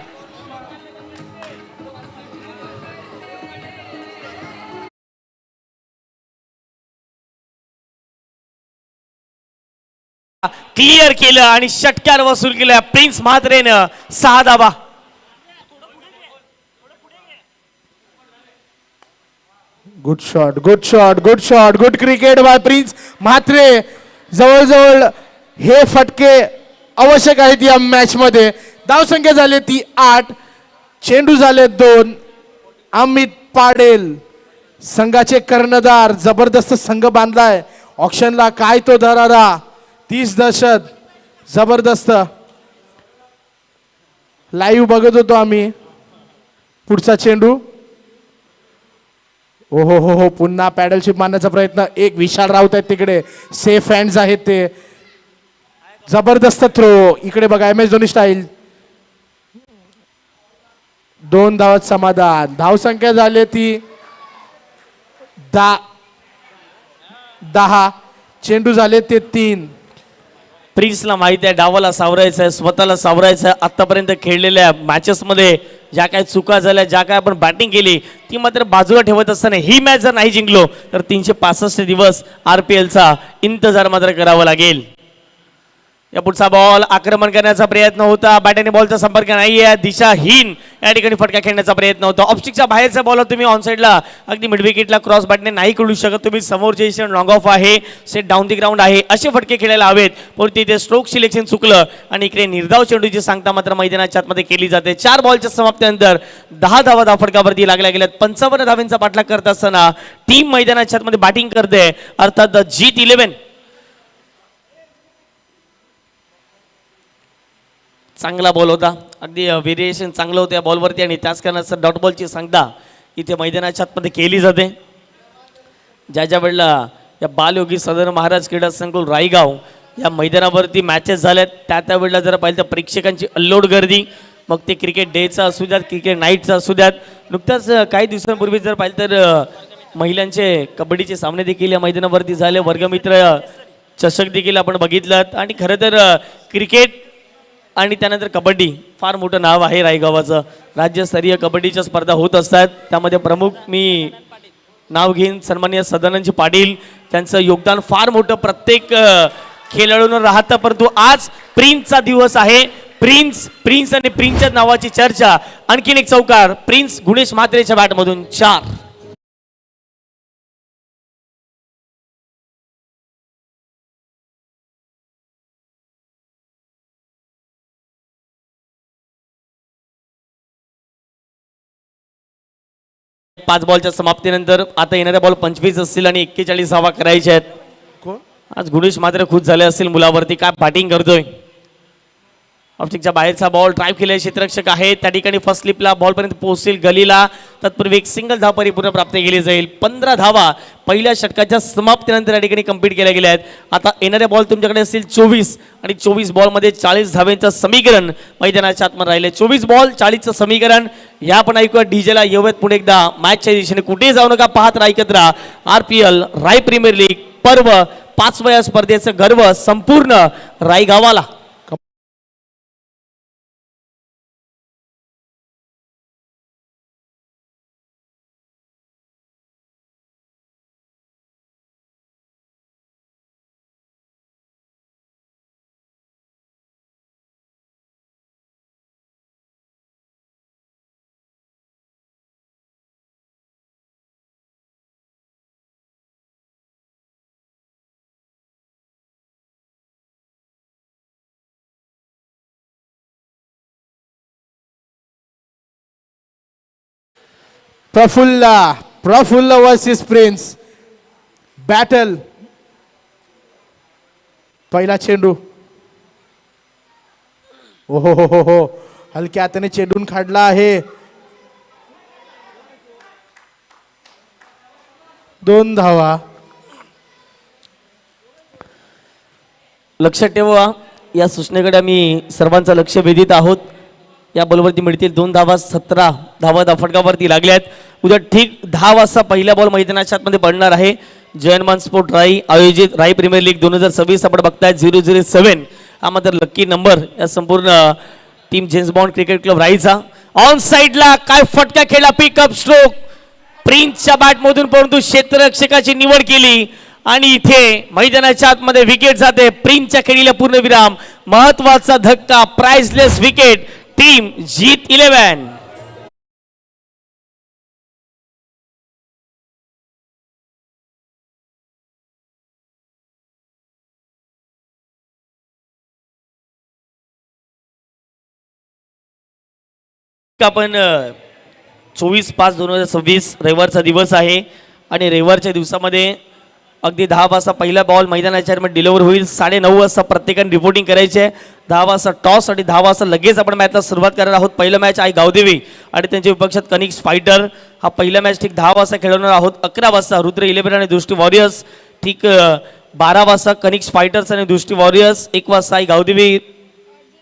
क्लिअर केलं आणि षटकार वसूल केलं प्रिन्स म्हात्रेनं. 6 धावा. Good shot, good shot, good shot, good cricket bye prince Mhatre. जवळजवळ हे फटके आवश्यक आहेत या मॅच मध्ये. धावसंख्या झाली ती 8, चेंडू झाले 2. अमित पाडेल संघाचे कर्णधार. जबरदस्त संघ बांधलाय ऑक्शनला. काय तो दरारा, 30 दशक. जबरदस्त लाईव्ह बघत होतो आम्ही. पुढचा चेंडू. ओहो हो हो, पुन्हा पॅडलशिप मारण्याचा प्रयत्न. एक विशाल राऊत आहेत तिकडे, सेफ हँड्स आहेत ते. जबरदस्त थ्रो. इकडे बघा MS धोनी स्टाईल. 2 धावात समाधान. धावसंख्या झाली ती 10. चेंडू झाले ते 3. प्रिन्सला माहिती आहे डावाला सावरायचं आहे, स्वतःला सावरायचं आहे. आतापर्यंत खेळलेल्या मॅचेसमध्ये ज्या काय चुका झाल्या, ज्या काय आपण बॅटिंग केली ती मात्र बाजूला ठेवत असताना ही मॅच जर नाही जिंकलो तर 365 दिवस RPLचा इंतजार मात्र करावा लागेल. या पुढचा बॉल आक्रमण करण्याचा प्रयत्न होता. बॅट आणि बॉलचा संपर्क नाहीये. दिशाहीन या ठिकाणी फटका खेळण्याचा प्रयत्न होता. ऑफस्टिकच्या बाहेरचा बॉल तुम्ही ऑन साईडला अगदी मिड विकेटला क्रॉस बॅटने नाही खेळू शकत तुम्ही. समोरचे लॉंग ऑफ आहे, सेट डाऊन दी ग्राउंड आहे, असे फटके खेळायला हवेत. पण तिथे स्ट्रोक सिलेक्शन चुकलं आणि इकडे निर्धाव चेंडूची सांगता मात्र मैदानाच्या आतमध्ये केली जाते. 4 बॉलच्या समाप्तीनंतर 10 धावा धावफटकावरती लागल्या गेल्यात. 55 धावांचा पाठलाग करत असताना टीम मैदानाच्या आतमध्ये बॅटिंग करते, अर्थात जीत 11. चांगला बॉल होता, अगदी व्हेरिएशन चांगलं होतं या बॉलवरती आणि त्याच कारणाचं डॉट बॉलची सांगता इथे मैदानाच्या आतमध्ये केली जाते. ज्या वेळेला या बालयोगी सदर महाराज क्रीडा संकुल रायगाव या मैदानावरती मॅचेस झाल्यात त्या वेळेला जर पाहिलं तर प्रेक्षकांची अल्लोड गर्दी, मग ते क्रिकेट डेचा असू द्यात, क्रिकेट नाईटचा असू द्यात. नुकताच काही दिवसांपूर्वी जर पाहिलं तर महिलांचे कबड्डीचे सामने देखील या मैदानावरती झाले. वर्गमित्र चषक देखील आपण बघितलं आणि खरं तर क्रिकेट आणि त्यानंतर कबड्डी फार मोठं नाव आहे रायगावाचं. राज्यस्तरीय कबड्डीच्या स्पर्धा होत असतात, त्यामध्ये प्रमुख मी नाव घेईन सन्माननीय सदानंदजी पाटील. त्यांचं योगदान फार मोठं प्रत्येक खेळाडूंवर राहतं. परंतु आज प्रिन्सचा दिवस आहे. प्रिन्स आणि प्रिन्सच्या नावाची चर्चा. आणखीन एक चौकार प्रिन्स गुणेश म्हात्रेच्या बॅटमधून 4. पाच बॉलच्या समाप्तीनंतर आता येणाऱ्या बॉल 25 असतील आणि 41 धावा करायच्या आहेत. आज गुणेश मात्र खुश झाले असतील मुलावरती. काय बॅटिंग करतोय. ऑप्टिकच्या बाहेरचा बॉल ड्राईव्ह केलेले क्षेत्ररक्षक आहे, त्या ठिकाणी फर्स्ट स्लिपला बॉल पर्यंत पोहोचतील गलीला. तत्पूर्वी एक सिंगल धाव परिपूर्ण प्राप्त केली जाईल. 15 धावा पहिल्या षटकाच्या समाप्तीनंतर या ठिकाणी कंप्लीट केल्या गेल्या आहेत. आता येणारे बॉल तुमच्याकडे असतील 24 आणि 24 बॉलमध्ये 40 धावेंचं समीकरण मैदानाच्या आतमध्ये राहिले. 24 बॉल 40चं समीकरण. या पण ऐकूया डीजेला येऊयात पुढे एकदा. मॅचच्या दिशेने कुठेही जाऊ नका, पाहत राहा एकत्र. RPL राय प्रीमियर लीग पर्व 5व्या स्पर्धेचं गर्व संपूर्ण रायगावाला. Praful versus Prince. बॅटल. पहिला चेंडू. ओहो हो हो हो, हलक्या हाताने चेंडून काढला आहे. 2 धावा. लक्षात ठेवा, या सूचनेकडे आम्ही सर्वांचं लक्ष वेधित आहोत. या बॉलवरती मिळतील 2 धावा. 17 धावा धावफटकावरती लागल्यात. उद्या ठीक 10 वाजता पहिला बॉल मैदानाच्या आतमध्ये पडणार आहे. जयनमान स्पोर्ट राई आयोजित राई प्रीमियर लीग 2026 आपण बघताय. 007 हा मात्र लक्की नंबर या संपूर्ण team James Bond cricket club राईचा. ऑन साइडला काय फटका खेळला, पिकअप स्ट्रोक प्रिन्सच्या बॅटमधून, परंतु क्षेत्ररक्षकाची निवड केली आणि इथे मैदानाच्या आतमध्ये विकेट जाते. प्रिन्सच्या खेळीला पूर्ण विराम. महत्वाचा धक्का, प्राइसलेस विकेट. टीम जीत 11. आपण 24/5/2026 रविवारचा दिवस आहे आणि रविवारच्या दिवसामध्ये अगदी 10 वाजता पहिला बॉल मैदानाच्या मध्ये डिलिव्हर होईल. 9:30 वाजता प्रत्येकाने रिपोर्टिंग करायचे आहे. 10 वाजता टॉस आणि 10 वाजता लगेच आपण मॅचला सुरुवात करणार आहोत. पहिला मॅच आहे गावदेवी आणि त्यांच्या विपक्षात कनिक्स फायटर. हा पहिला मॅच ठीक 10 वाजता खेळवणार आहोत. 11 वाजता रुद्र 11 आणि दृष्टी वॉरियर्स. ठीक 12 वाजता कनिक्स फायटर्स आणि दृष्टी वॉरियर्स. 1 वाजता आहे गावदेवी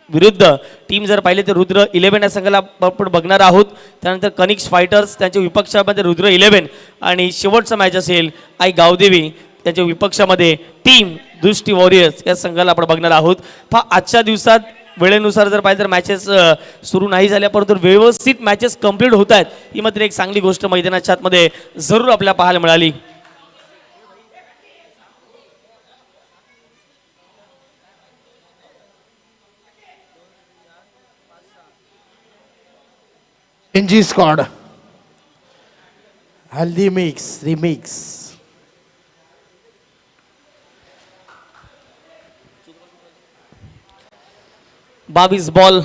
विरुद्ध टीम जर पाहिले तर रुद्र 11 या संघाला आपण बघणार आहोत. त्यानंतर कनिक्स फायटर्स त्यांच्या विपक्षामध्ये रुद्र 11 आणि शेवटचा मॅच असेल आई गावदेवी त्यांच्या विपक्षामध्ये टीम दृष्टी वॉरियर्स या संघाला आपण बघणार आहोत. आजच्या दिवसात वेळेनुसार जर पाहिजे तर मॅचेस सुरू नाही झाल्या, परंतु व्यवस्थित मॅचेस कंप्लीट होत आहेत. ही मात्र एक चांगली गोष्ट मैदानाच्या आतमध्ये जरूर आपल्याला पाहायला मिळाली. एनजी स्क्वॉड हल्दी मिक्स रिमिक्स. बावीस बॉल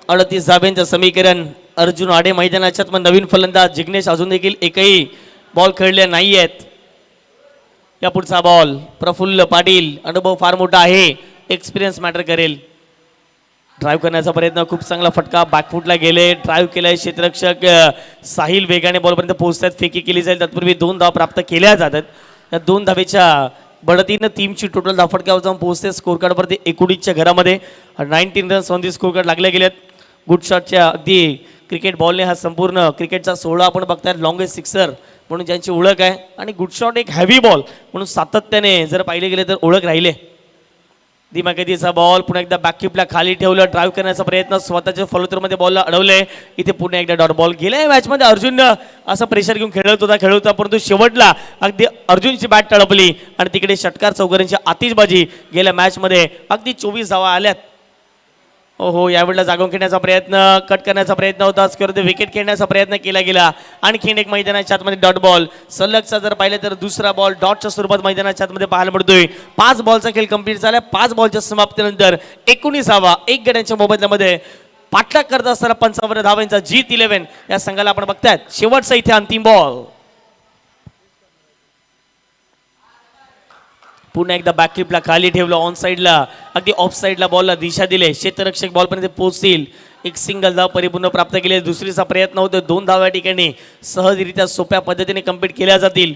38 धाब्यांचं समीकरण. अर्जुन आडे मैदानाच्यात मग नवीन फलंदाज. जिग्नेश अजून देखील एकही बॉल खेळले नाही आहेत. या पुढचा बॉल प्रफुल्ल पाटील. अनुभव फार मोठा आहे, एक्सपिरियन्स मॅटर करेल. ड्राईव्ह करण्याचा प्रयत्न, खूप चांगला फटका, बॅकफुटला गेले, ड्राईव्ह केलाय क्षेत्ररक्षक साहिल. वेगाने बॉलपर्यंत पोहोचतात, फेकी केली जाईल. तत्पूर्वी 2 धावा प्राप्त केल्या जातात. या 2 धावेच्या बढतीनं टीमची टोटल धावफटक्यावर जाऊन पोहोचते स्कोर कार्डवरती 19च्या घरामध्ये. 19 runs on the score card लागले गेलेत. गुड शॉटच्या अगदी क्रिकेट बॉलने हा संपूर्ण क्रिकेटचा 16 आपण बघताय. लॉंगेस्ट सिक्सर म्हणून ज्यांची ओळख आहे आणि गुड शॉट एक हॅवी बॉल म्हणून सातत्याने जर पाहिले गेले तर ओळख राहिले. दिमागतीचा बॉल पुन्हा एकदा बॅककीपला खाली ठेवलं. ड्राईव्ह करण्याचा प्रयत्न, स्वतःच्या फॉलोथ्रूमध्ये बॉलला अडवले. इथे पुन्हा एकदा डॉट बॉल. गेल्या मॅचमध्ये अर्जुन असं प्रेशर घेऊन खेळत होता, परंतु शेवटला अगदी अर्जुनची बॅट तडपली आणि तिकडे षटकार चौकारांची आतिषबाजी. गेल्या मॅचमध्ये अगदी 24 धावा आल्यात. हो, यावेळेला जागून खेळण्याचा प्रयत्न, कट करण्याचा प्रयत्न होता. स्क्वेअरमध्ये विकेट खेळण्याचा प्रयत्न केला गेला. आणखीन एक मैदानाच्या आतमध्ये डॉट बॉल. सलगचा जर पाहिलं तर दुसरा बॉल डॉटच्या स्वरूपात मैदानाच्या आतमध्ये पाहायला मिळतोय. 5 बॉलचा खेळ कंप्लीट झाला. 5 बॉलच्या समाप्तीनंतर 19 धावा. 1 गड्यांच्या मोबदल्यामध्ये पाठलाग करत असताना 55 धावांचा जीत 11 या संघाला आपण बघतायत. शेवटचा इथे अंतिम बॉल. पुन्हा एकदा बॅककीपला खाली ठेवलं. ऑन साईडला अगदी ऑफ साईडला बॉलला दिशा दिले. क्षेत्ररक्षक बॉलपर्यंत पोहोचतील. एक सिंगल धाव परिपूर्ण प्राप्त केले. दुसरीचा प्रयत्न होतो. 2 धावा या ठिकाणी सहजरित्या सोप्या पद्धतीने कंप्लीट केल्या जातील.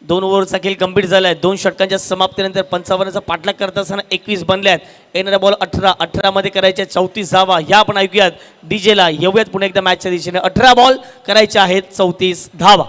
2 ओव्हरचा खेळ कंप्लीट झालाय. 2 षटकांच्या समाप्तीनंतर 55चा पाठलाग करत असताना 21 बनल्यात. येणारा बॉल 18 मध्ये करायच्या 34 धावा. ह्या आपण ऐकूयात डीजेला. येऊयात पुन्हा एकदा मॅचच्या दिशेने. 18 बॉल करायचे आहेत 34 धावा.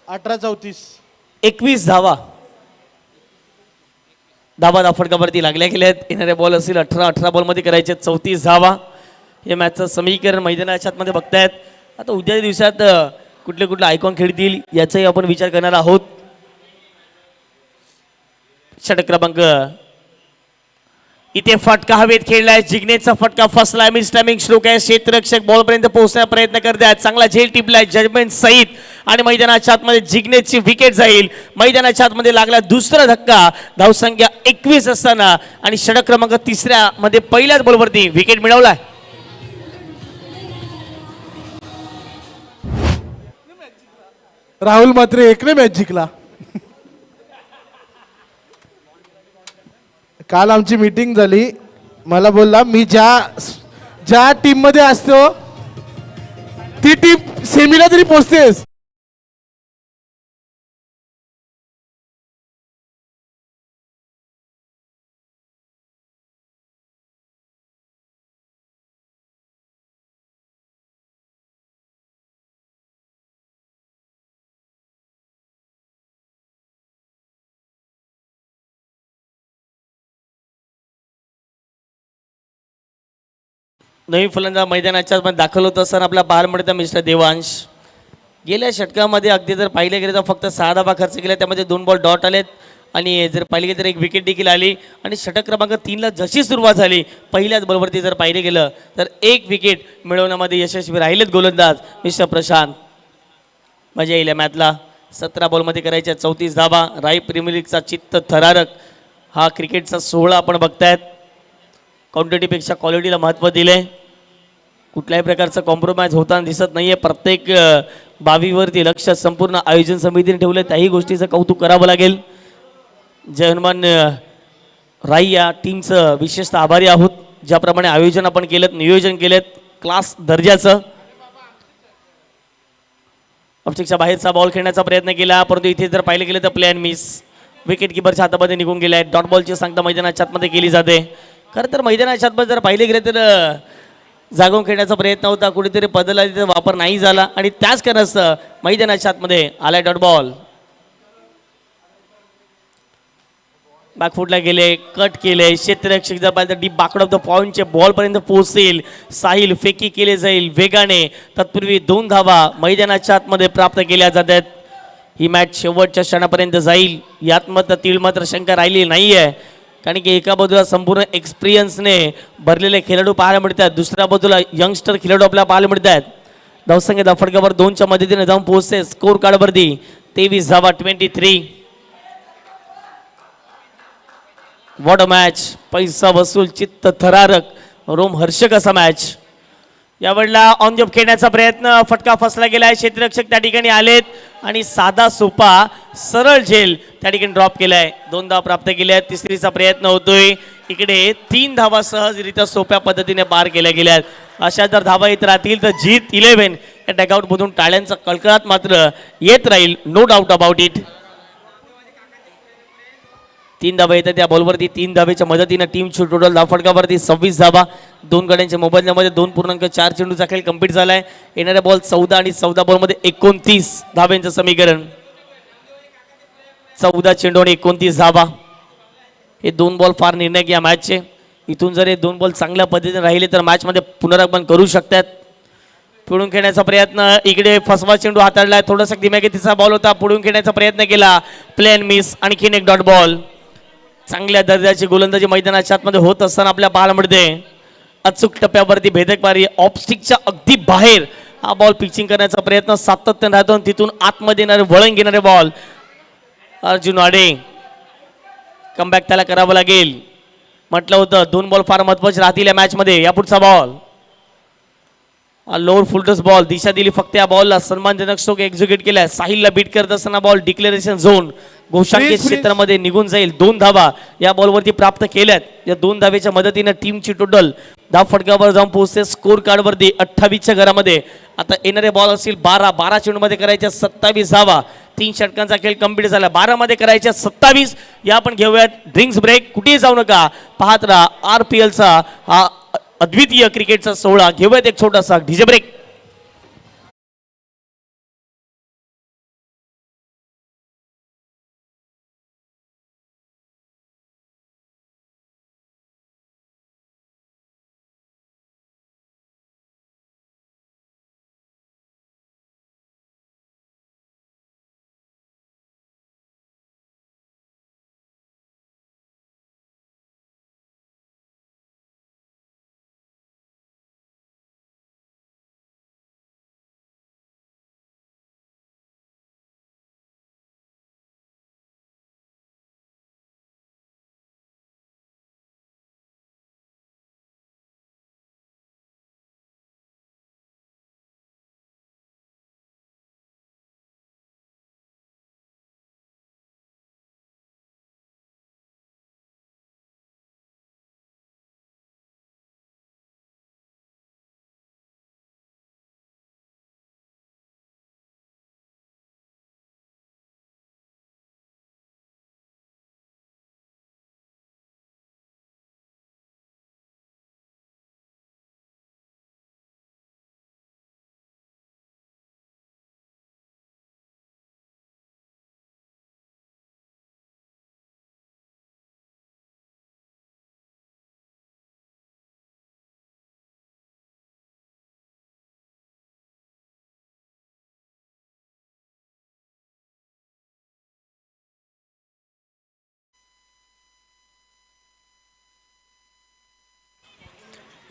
अठरा 34 21 धावा. धाफटकावरती लागल्या गेल्यात. येणारे बॉल असतील 18 बॉलमध्ये करायचे 34 धावा. हे मॅचचं समीकरण मैदानाच्या आतमध्ये बघतायत. आता उद्याच्या दिवसात कुठले कुठले आयकॉन खेळतील याचाही आपण विचार करणार आहोत. षटक क्रमांक इथे फटका हवेत खेळलाय. जिग्नेशचा फटका फसलाय. मिस टायमिंग स्ट्रोक आहे. क्षेत्ररक्षक बॉलपर्यंत पोहोचण्याचा प्रयत्न करतायत. चांगला झेल टिपलाय जजमेंट सहित आणि मैदानाच्या आतमध्ये जिग्नेशची विकेट जाईल. मैदानाच्या आतमध्ये लागला दुसरा धक्का. धावसंख्या 21 असताना आणि षटक क्रमांक 3 मध्ये पहिल्याच बॉलवरती विकेट मिळवलाय. राहुल मात्रे एकने मॅच जिंकला. काल आमची मीटिंग झाली. मला बोलला मी ज्या टीम मध्ये असतो ती टीम सेमीला तरी पोहोचतेस. नवीन फलंदाज मैदानाच्या मध्ये दाखल होत असताना आपला पाहायला मिळतं मिस्टर देवांश. गेल्या षटकामध्ये अगदी जर पाहिले गेले तर फक्त 6 धावा खर्च केल्या, त्यामध्ये 2 बॉल डॉट आलेत आणि जर पाहिले गेले तर 1 विकेट देखील आली. आणि षटक क्रमांक 3ला जशी सुरुवात झाली पहिल्याच बॉलवरती जर पाहिले गेलं तर 1 विकेट मिळवण्यामध्ये यशस्वी राहिलेत गोलंदाज मिस्टर प्रशांत. मजा येईल या मॅचला. 17 बॉलमध्ये करायच्या 34 धावा. राय प्रीमियर लीगचा चित्त थरारक हा क्रिकेटचा सोहळा आपण बघतायत. क्वांटिटीपेक्षा क्वालिटीला महत्त्व दिले. कुठल्याही प्रकारचं कॉम्प्रोमाइज होताना दिसत नाहीये. प्रत्येक बाबीवरती लक्ष संपूर्ण आयोजन समितीने ठेवले. त्याही गोष्टीचं कौतुक करावं लागेल. जयहनुमान राई या टीमचं विशेषतः आभारी आहोत. ज्याप्रमाणे आयोजन आपण केलं, नियोजन केलेत क्लास दर्जाचं. ऑप्स्टिकच्या बाहेरचा बॉल खेळण्याचा प्रयत्न केला, परंतु इथे जर पाहिले गेले तर प्लॅन मिस. विकेट किपरच्या हातामध्ये निघून गेलाय. डॉट बॉलची सांगता मैदानाच्या आतमध्ये केली जाते. खरं तर मैदानाच्या आतमध्ये जर पाहिले गेले तर जागून खेळण्याचा प्रयत्न होता, कुठेतरी बदलला तिथे वापर नाही झाला आणि त्याच कारणास्तव मैदानाच्या आतमध्ये आलाय डॉट बॉल. बॅकफुटला गेले, कट केले. क्षेत्ररक्षक जर पाहिलं तर डीप बाकड ऑफ द पॉईंटचे बॉलपर्यंत पोहोचतील. साहिल फेकी केले जाईल वेगाने. तत्पूर्वी 2 धावा मैदानाच्या आतमध्ये प्राप्त केल्या जातात. ही मॅच शेवटच्या क्षणापर्यंत जाईल यात मात्र तीळ मात्र शंका राहिली नाही आहे. कारण की एका बाजूला संपूर्ण एक्सपिरियन्सने भरलेले खेळाडू पाहायला मिळतात, दुसऱ्या बाजूला यंगस्टर खेळाडू आपल्याला पाहायला मिळतात. धावसंख्या धाफडकावर 2च्या मदतीने जाऊन पोहोचते. स्कोर कार्डवरती 23 धावा 23. What a match. पैसा वसूल, चित्त थरारक, रोमहर्षक असा मॅच. यावेळेला ऑन जॉब खेळण्याचा प्रयत्न, फटका फसला गेलाय. क्षेत्ररक्षक त्या ठिकाणी आलेत आणि साधा सोपा सरळ झेल त्या ठिकाणी ड्रॉप केलाय. 2 धावा प्राप्त केल्या आहेत. तिसरीचा प्रयत्न होतोय. इकडे 3 धावा सहजरित्या सोप्या पद्धतीने पार केल्या गेल्यात. अशा जर धावा येत राहतील तर जीत 11 या डगआउट मधून टाळ्यांचा कळकळाट मात्र येत राहील. No doubt about it. 3 धावा येतात त्या बॉलवरती. 3 धावेच्या मदतीनं टीमची टोटल धावफटकावरती 26 धावा. 2 गड्यांच्या मोबदल्यामध्ये 2.4 चेंडूचा खेळ कंप्लीट झालाय. येणाऱ्या बॉल 14 आणि 14 बॉलमध्ये 29 धाव्यांचं समीकरण. 14 चेंडू आणि 29 धावा. हे 2 बॉल फार निर्णायक या मॅचचे. इथून जर हे 2 बॉल चांगल्या पद्धतीने राहिले तर मॅचमध्ये पुनरागमन करू शकतात. पुढून खेळण्याचा प्रयत्न, इकडे फसवा चेंडू हाताळलाय. थोडासा दिमागीचा बॉल होता, पुढून खेळण्याचा प्रयत्न केला, प्लेन मिस. आणखीन एक डॉट बॉल. चांगल्या दर्जाची गोलंदाजी मैदानाच्या आतमध्ये होत असताना आपल्या पाहायला मिळते. अचूक टप्प्यावरती भेदक मारी, ऑफस्टिकच्या अगदी बाहेर हा बॉल पिचिंग करण्याचा प्रयत्न सातत्याने राहतो. तिथून आतमध्ये येणारे वळण घेणारे बॉल अर्जुन वाडे. कमबॅक त्याला करावं लागेल. म्हटलं होतं 2 बॉल फार महत्वाचे राहतील या मॅचमध्ये. या पुढचा बॉल लोअर फुलटस बॉल. दिशा दिली फक्त या बॉलला. सन्मानजनक स्ट्रोक एक्झिक्यूट केलाय. साहिलला बीट करत असताना बॉल डिक्लेरेशन झोन घोषांकित क्षेत्रामध्ये निघून जाईल. 2 धावा या बॉलवरती प्राप्त केल्यात. या 2 धावेच्या मदतीने टीमची टोटल धाव फटकावर जाऊन पोहोचते. स्कोर कार्डवरती 28च्या घरामध्ये. आता येणारे बॉल असतील 12 चेंडूमध्ये करायच्या 27 धावा. 3 षटकांचा खेळ कंप्लीट झाला. 12 मध्ये करायच्या 27. या आपण घेऊयात ड्रिंक्स ब्रेक. कुठेही जाऊ नका, पाहत राहा RPLचा हा अद्वितीय क्रिकेटचा सोहळा. घेऊयात एक छोटासा DJ break.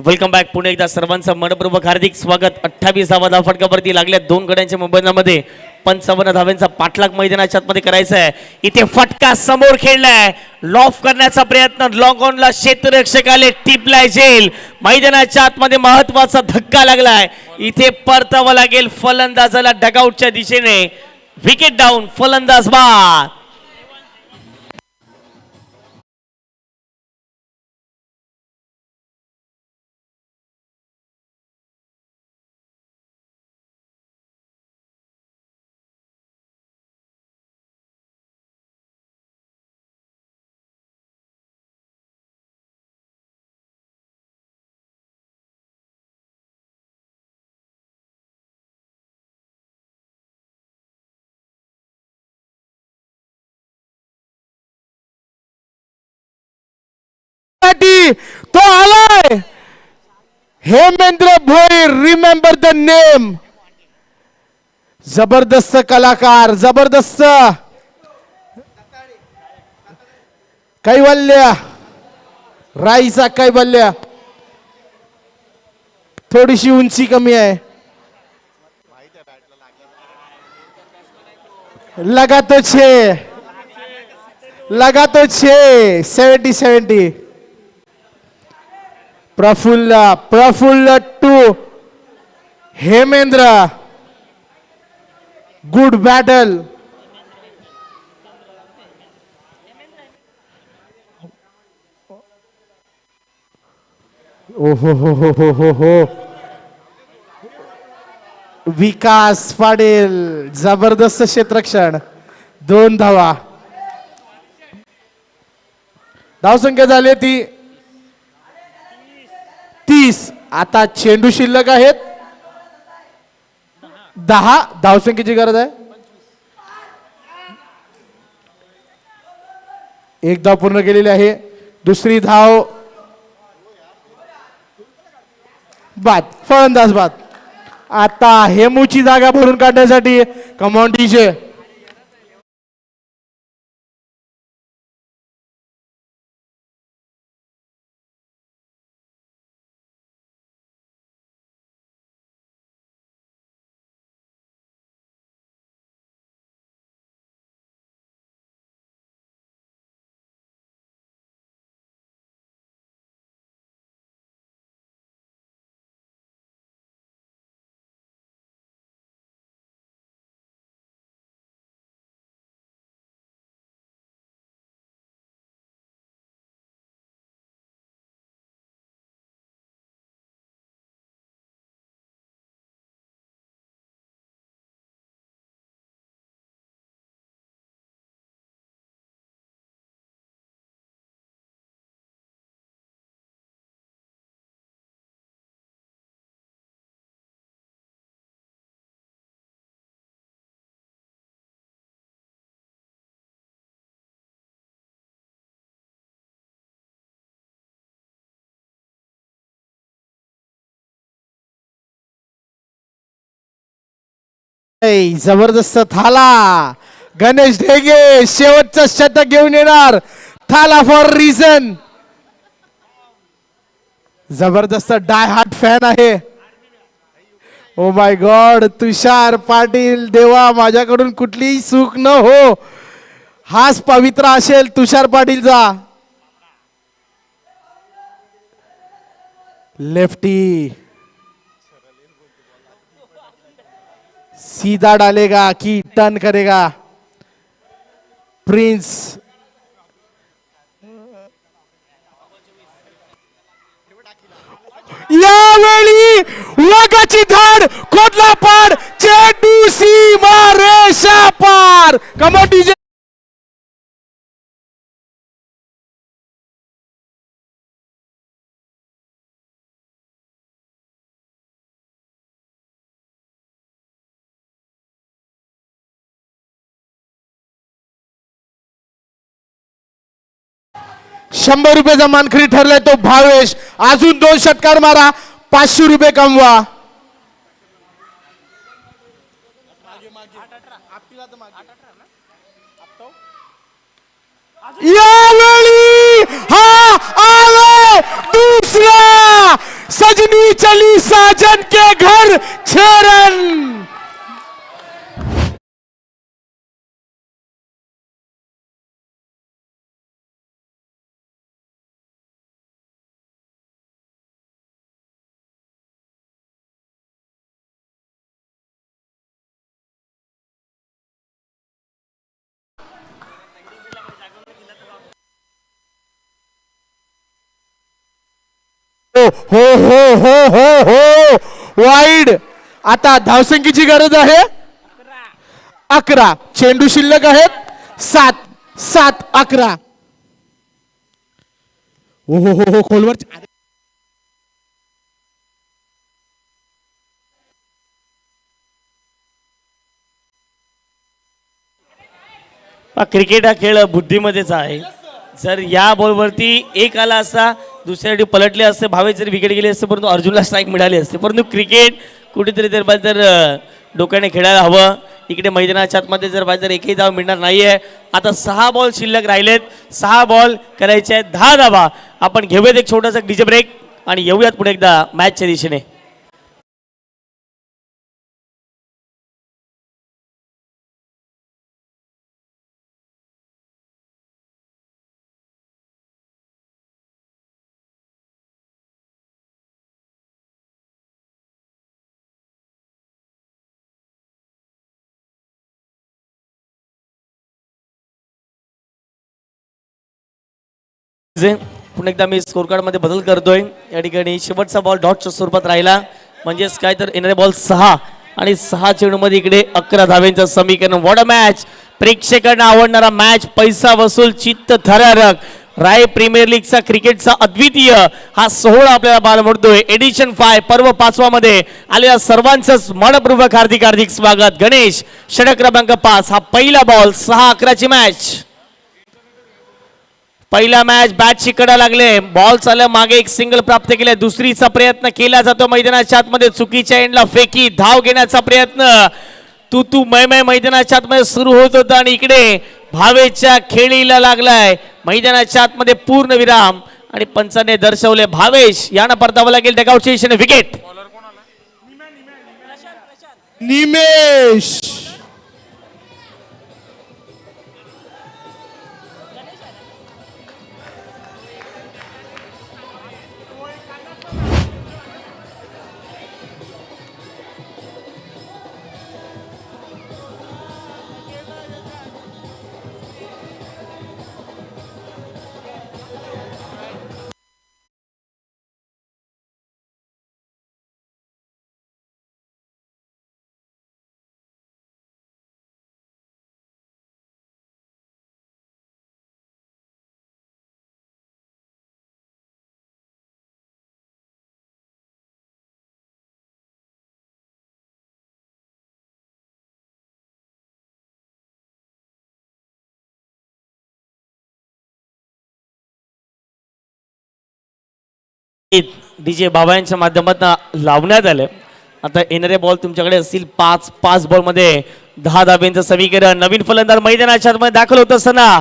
Welcome back. Pune एकदा सर्वांचं मनपूर्वक हार्दिक स्वागत. 28 धावा धावफटकावरती लागल्या दोन गड्यांच्या मैदानामध्ये. 55 धाव्यांचा पाठलाग मैदानाच्या आतमध्ये करायचा आहे. इथे फटका समोर खेळलाय, लॉफ करण्याचा प्रयत्न, लॉंग ऑनला क्षेत्ररक्षक आले, टिपलाय जेल. मैदानाच्या आतमध्ये महत्वाचा धक्का लागलाय. इथे परतावं लागेल फलंदाजाला डगआउटच्या दिशेने. विकेट डाऊन, फलंदाज बाद. तो आलाय. Hemendra Bhoir, remember the name. जबरदस्त कलाकार, जबरदस्त कैवल्य, राईचा कैवल्य. थोडीशी उंची कमी आहे. लगा तो 70-70. Praful to Hemendra. Good battle. हो. विकास पाटील, जबरदस्त क्षेत्ररक्षण. 2 धावा. धावसंख्या झाली ती 30. आता चेंडू शिल्लक आहेत 10. धावसंख्येची गरज आहे. 1 धाव पूर्ण केलेली आहे. दुसरी धाव बाद, फलंदाज बाद. आता हेमूची जागा भरून काढण्यासाठी कमॉन डीजे. जबरदस्त थाला. गणेश ढेगे शेवटचं शतक घेऊन येणार. थाला फॉर रिझन. जबरदस्त डाय हार्ट फॅन आहे. Oh my God. तुषार पाटील, देवा माझ्याकडून कुठलीही चूक न हो. हाच पवित्र असेल तुषार पाटीलचा. लेफ्टी सीधा डालेगा कि टर्न करेगा. प्रिंस यावेळी वाघाची धाड, खोदला पाड, चेंडू सीमा रेषा पार. Come on DJ. ₹100 मानकरी ठरलाय तो भावेश. अजून 2 षटकार मारा, ₹500 कमवा. यावेळी हा आलाय दुसरा चली साजन के घर 6 रन। हो हो हो हो हो वाईड। आता धावसंख्येची गरज आहे 11। चेंडू शिल्लक आहेत 7 7 11। हो हो हो हो खोलवर क्रिकेट हा खेळ बुद्धीमध्येच आहे. जर या बॉलवरती एक आला असता दुसऱ्यासाठी पलटले असते, भावे जरी विकेट गेले असते, परंतु अर्जुनला स्ट्राईक मिळाली असते. परंतु क्रिकेट कुठेतरी तर डोक्याने खेळायला हवं. इकडे मैदानाच्या आतमध्ये जर एकही धाव मिळणार नाहीये. आता 6 बॉल शिल्लक राहिलेत. 6 बॉल करायचे आहेत 10 धावा. आपण घेऊयात एक छोटासा डीजे ब्रेक आणि येऊयात पुढे एकदा मॅचच्या दिशेने. पुन्हा एकदा मी स्कोर कार्ड मध्ये बदल करतोय. या ठिकाणी शेवटचा बॉल डॉटच्या स्वरूपात राहिला, म्हणजेच काय तर येणारे बॉल 6 आणि 6 चेंडूमध्ये इकडे 11 धाव्यांचं समीकरण. What a match. प्रेक्षकांना आवडणारा मॅच, पैसा वसूल, चित्त थरारक. राय प्रीमियर लीगचा क्रिकेटचा अद्वितीय हा सोहळा आपल्याला पाहायला मिळतोय. एडिशन 5 पर्व 5 मध्ये आलेल्या सर्वांचंच मनपूर्वक हार्दिक हार्दिक स्वागत. गणेश षटक क्रमांक 5. हा पहिला बॉल 6-11 ची मॅच. पहिला मॅच बॅटची कडा लागले, बॉल चालला मागे, एक सिंगल प्राप्त केले. दुसरीचा प्रयत्न केला जातो मैदानाच्या आतमध्ये, चुकीच्या एंडला फेकी, धाव घेण्याचा प्रयत्न. तू मै मैदानाच्या आतमध्ये सुरू होत होता आणि इकडे भावेच्या खेळीला लागलाय. मैदानाच्या आतमध्ये पूर्ण विराम आणि पंचाने दर्शवले भावेश यानं परतावं लागेल डगआउटच्या दिशेने. विकेट निमेश. डीजे बाबा यांच्या माध्यमातून लावण्यात आलं. आता येणारे बॉल तुमच्याकडे असतील 5 बॉल मध्ये 10 धाब्यांचं समीकरण. नवीन फलंदाज मैदानाच्या आतमध्ये दाखल होत असताना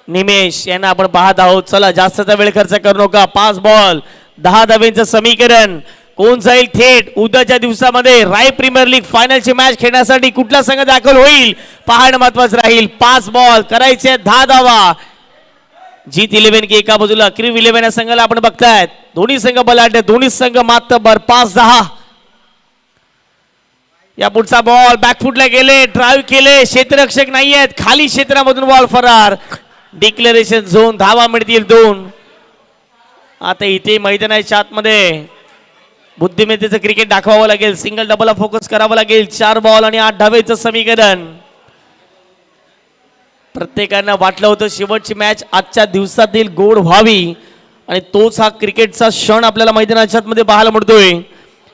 निमेश यांना आपण पाहत आहोत. चला जास्तचा वेळ खर्च करू नका. 5 बॉल 10 धाब्यांचं समीकरण. कोण जाईल थेट उद्याच्या दिवसामध्ये राय प्रीमियर लीग फायनलची मॅच खेळण्यासाठी, कुठला संघ दाखल होईल पाहणं महत्वाचं राहील. 5 बॉल करायचे 10 धावा. जीत 11 की एका बाजूला, क्रीम 11 या संघाला आपण बघतायत. दोन्ही संघ बलाढ्य, दोन्ही संघ मातबर. 5-10. या पुढचा बॉल बॅकफुटला गेले, ड्राईव्ह केले, क्षेत्ररक्षक नाही आहेत, खाली क्षेत्रामधून बॉल फरार. डिक्लेरेशन झोन, धावा मिळतील 2. आता इथे मैदानाच्या आतमध्ये बुद्धिमत्तेचं क्रिकेट दाखवावं लागेल. सिंगल डबलला फोकस करावं लागेल. 4 बॉल आणि 8 धावेचं समीकरण. प्रत्येकानं वाटलं होतं शेवटची मॅच आजच्या दिवसातील गोड व्हावी आणि तोच हा क्रिकेटचा क्षण आपल्याला मैदानाच्या आतमध्ये पाहायला मिळतोय.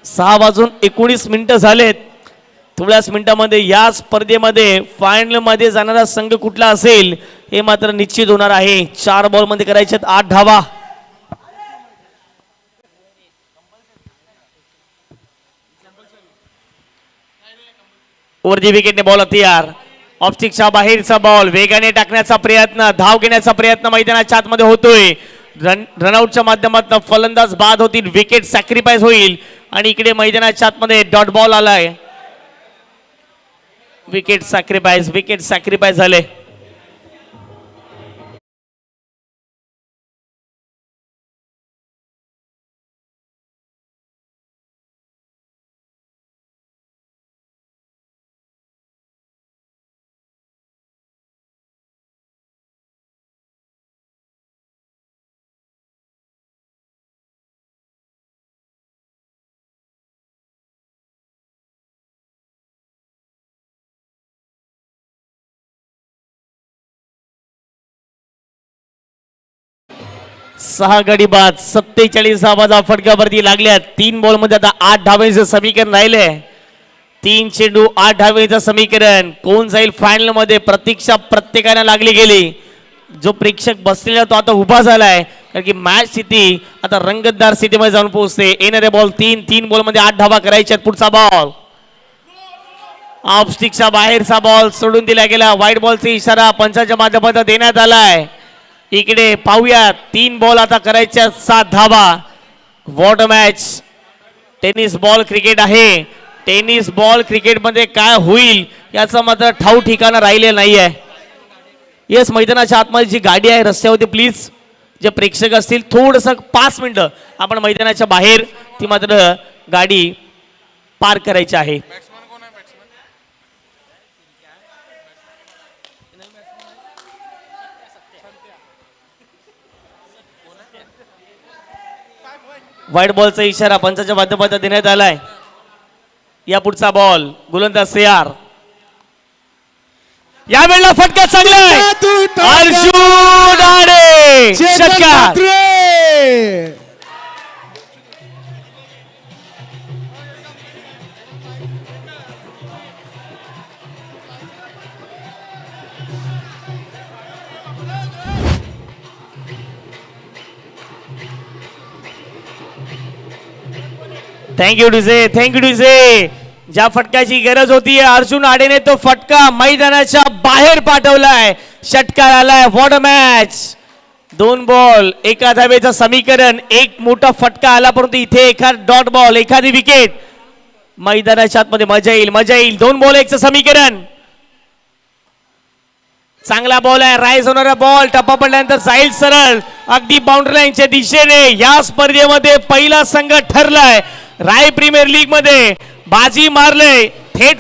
6:19 झालेत. थोड्याच मिनिटांमध्ये या स्पर्धेमध्ये फायनल मध्ये जाणारा संघ कुठला असेल हे मात्र निश्चित होणार आहे. 4 बॉल मध्ये करायचे 8 धावा. वरती विकेटने बॉल तयार. ऑप्टिकच्या बाहेरचा बॉल वेगाने टाकण्याचा प्रयत्न, धाव घेण्याचा प्रयत्न मैदानाच्या आतमध्ये होतोय. रनआउटच्या माध्यमातून फलंदाज बाद होतील, विकेट सॅक्रिफाईस होईल आणि इकडे मैदानाच्या आतमध्ये डॉट बॉल आलाय. विकेट सॅक्रिफाईस झाले. सहा गडी बाद, 47 धावा फटक्यावरती लागल्यात. 3 बॉल मध्ये आता 8 धावेचं समीकरण राहिले. 3 चेंडू 8 धावेचं समीकरण. कोण जाईल फायनल मध्ये? प्रतीक्षा प्रत्येकाला लागली गेली. जो प्रेक्षक बसलेला तो आता उभा झालाय, कारण की मॅच स्थिती आता रंगतदार स्थितीमध्ये जाऊन पोहोचते. येणारे बॉल 3 बॉल मध्ये 8 धावा करायच्या. पुढचा बॉल ऑफ स्टिकच्या बाहेरचा बॉल सोडून दिला गेला. व्हाईट बॉलचा इशारा पंचाच्या माध्यमातून देण्यात आलाय. इकडे पाहूया 3 बॉल आता करायच्या, 7 धावा. What match. Tennis ball cricket आहे. टेनिस बॉल क्रिकेटमध्ये काय होईल याचं मात्र ठाऊक ठिकाणं राहिलेलं नाहीये. येस, मैदानाच्या आतमध्ये जी गाडी आहे रस्त्यावरती, प्लीज जे प्रेक्षक असतील थोडंसं 5 मिनिटं आपण मैदानाच्या बाहेर ती मात्र गाडी पार्क करायची आहे. व्हाईट बॉलचा इशारा पंचाच्या माध्यमातून देण्यात आलाय. या पुढचा बॉल गोलंदाज तयार. या वेळेला फटका चांगला आहे. अर्जुन आडे षटकार. Thank you DJ. ज्या फटक्याची गरज होती अर्जुन आडेने तो फटका मैदानाच्या बाहेर पाठवलाय. षटकार आलाय. What a match. 2 बॉल 1 धावेचं समीकरण. एक मोठा फटका आला, परंतु इथे एखाद डॉट बॉल, एखादी विकेट. मैदानाच्या आतमध्ये मजा येईल. 2 बॉल 1चं समीकरण. चांगला बॉल आहे. राईज होणारा बॉल टप्पा पडल्यानंतर जाईल सरळ अगदी बाउंड्री लाईनच्या दिशेने. या स्पर्धेमध्ये पहिला संघ ठरलाय. राय प्रीमियर लीग मध्ये बाजी मारले थेट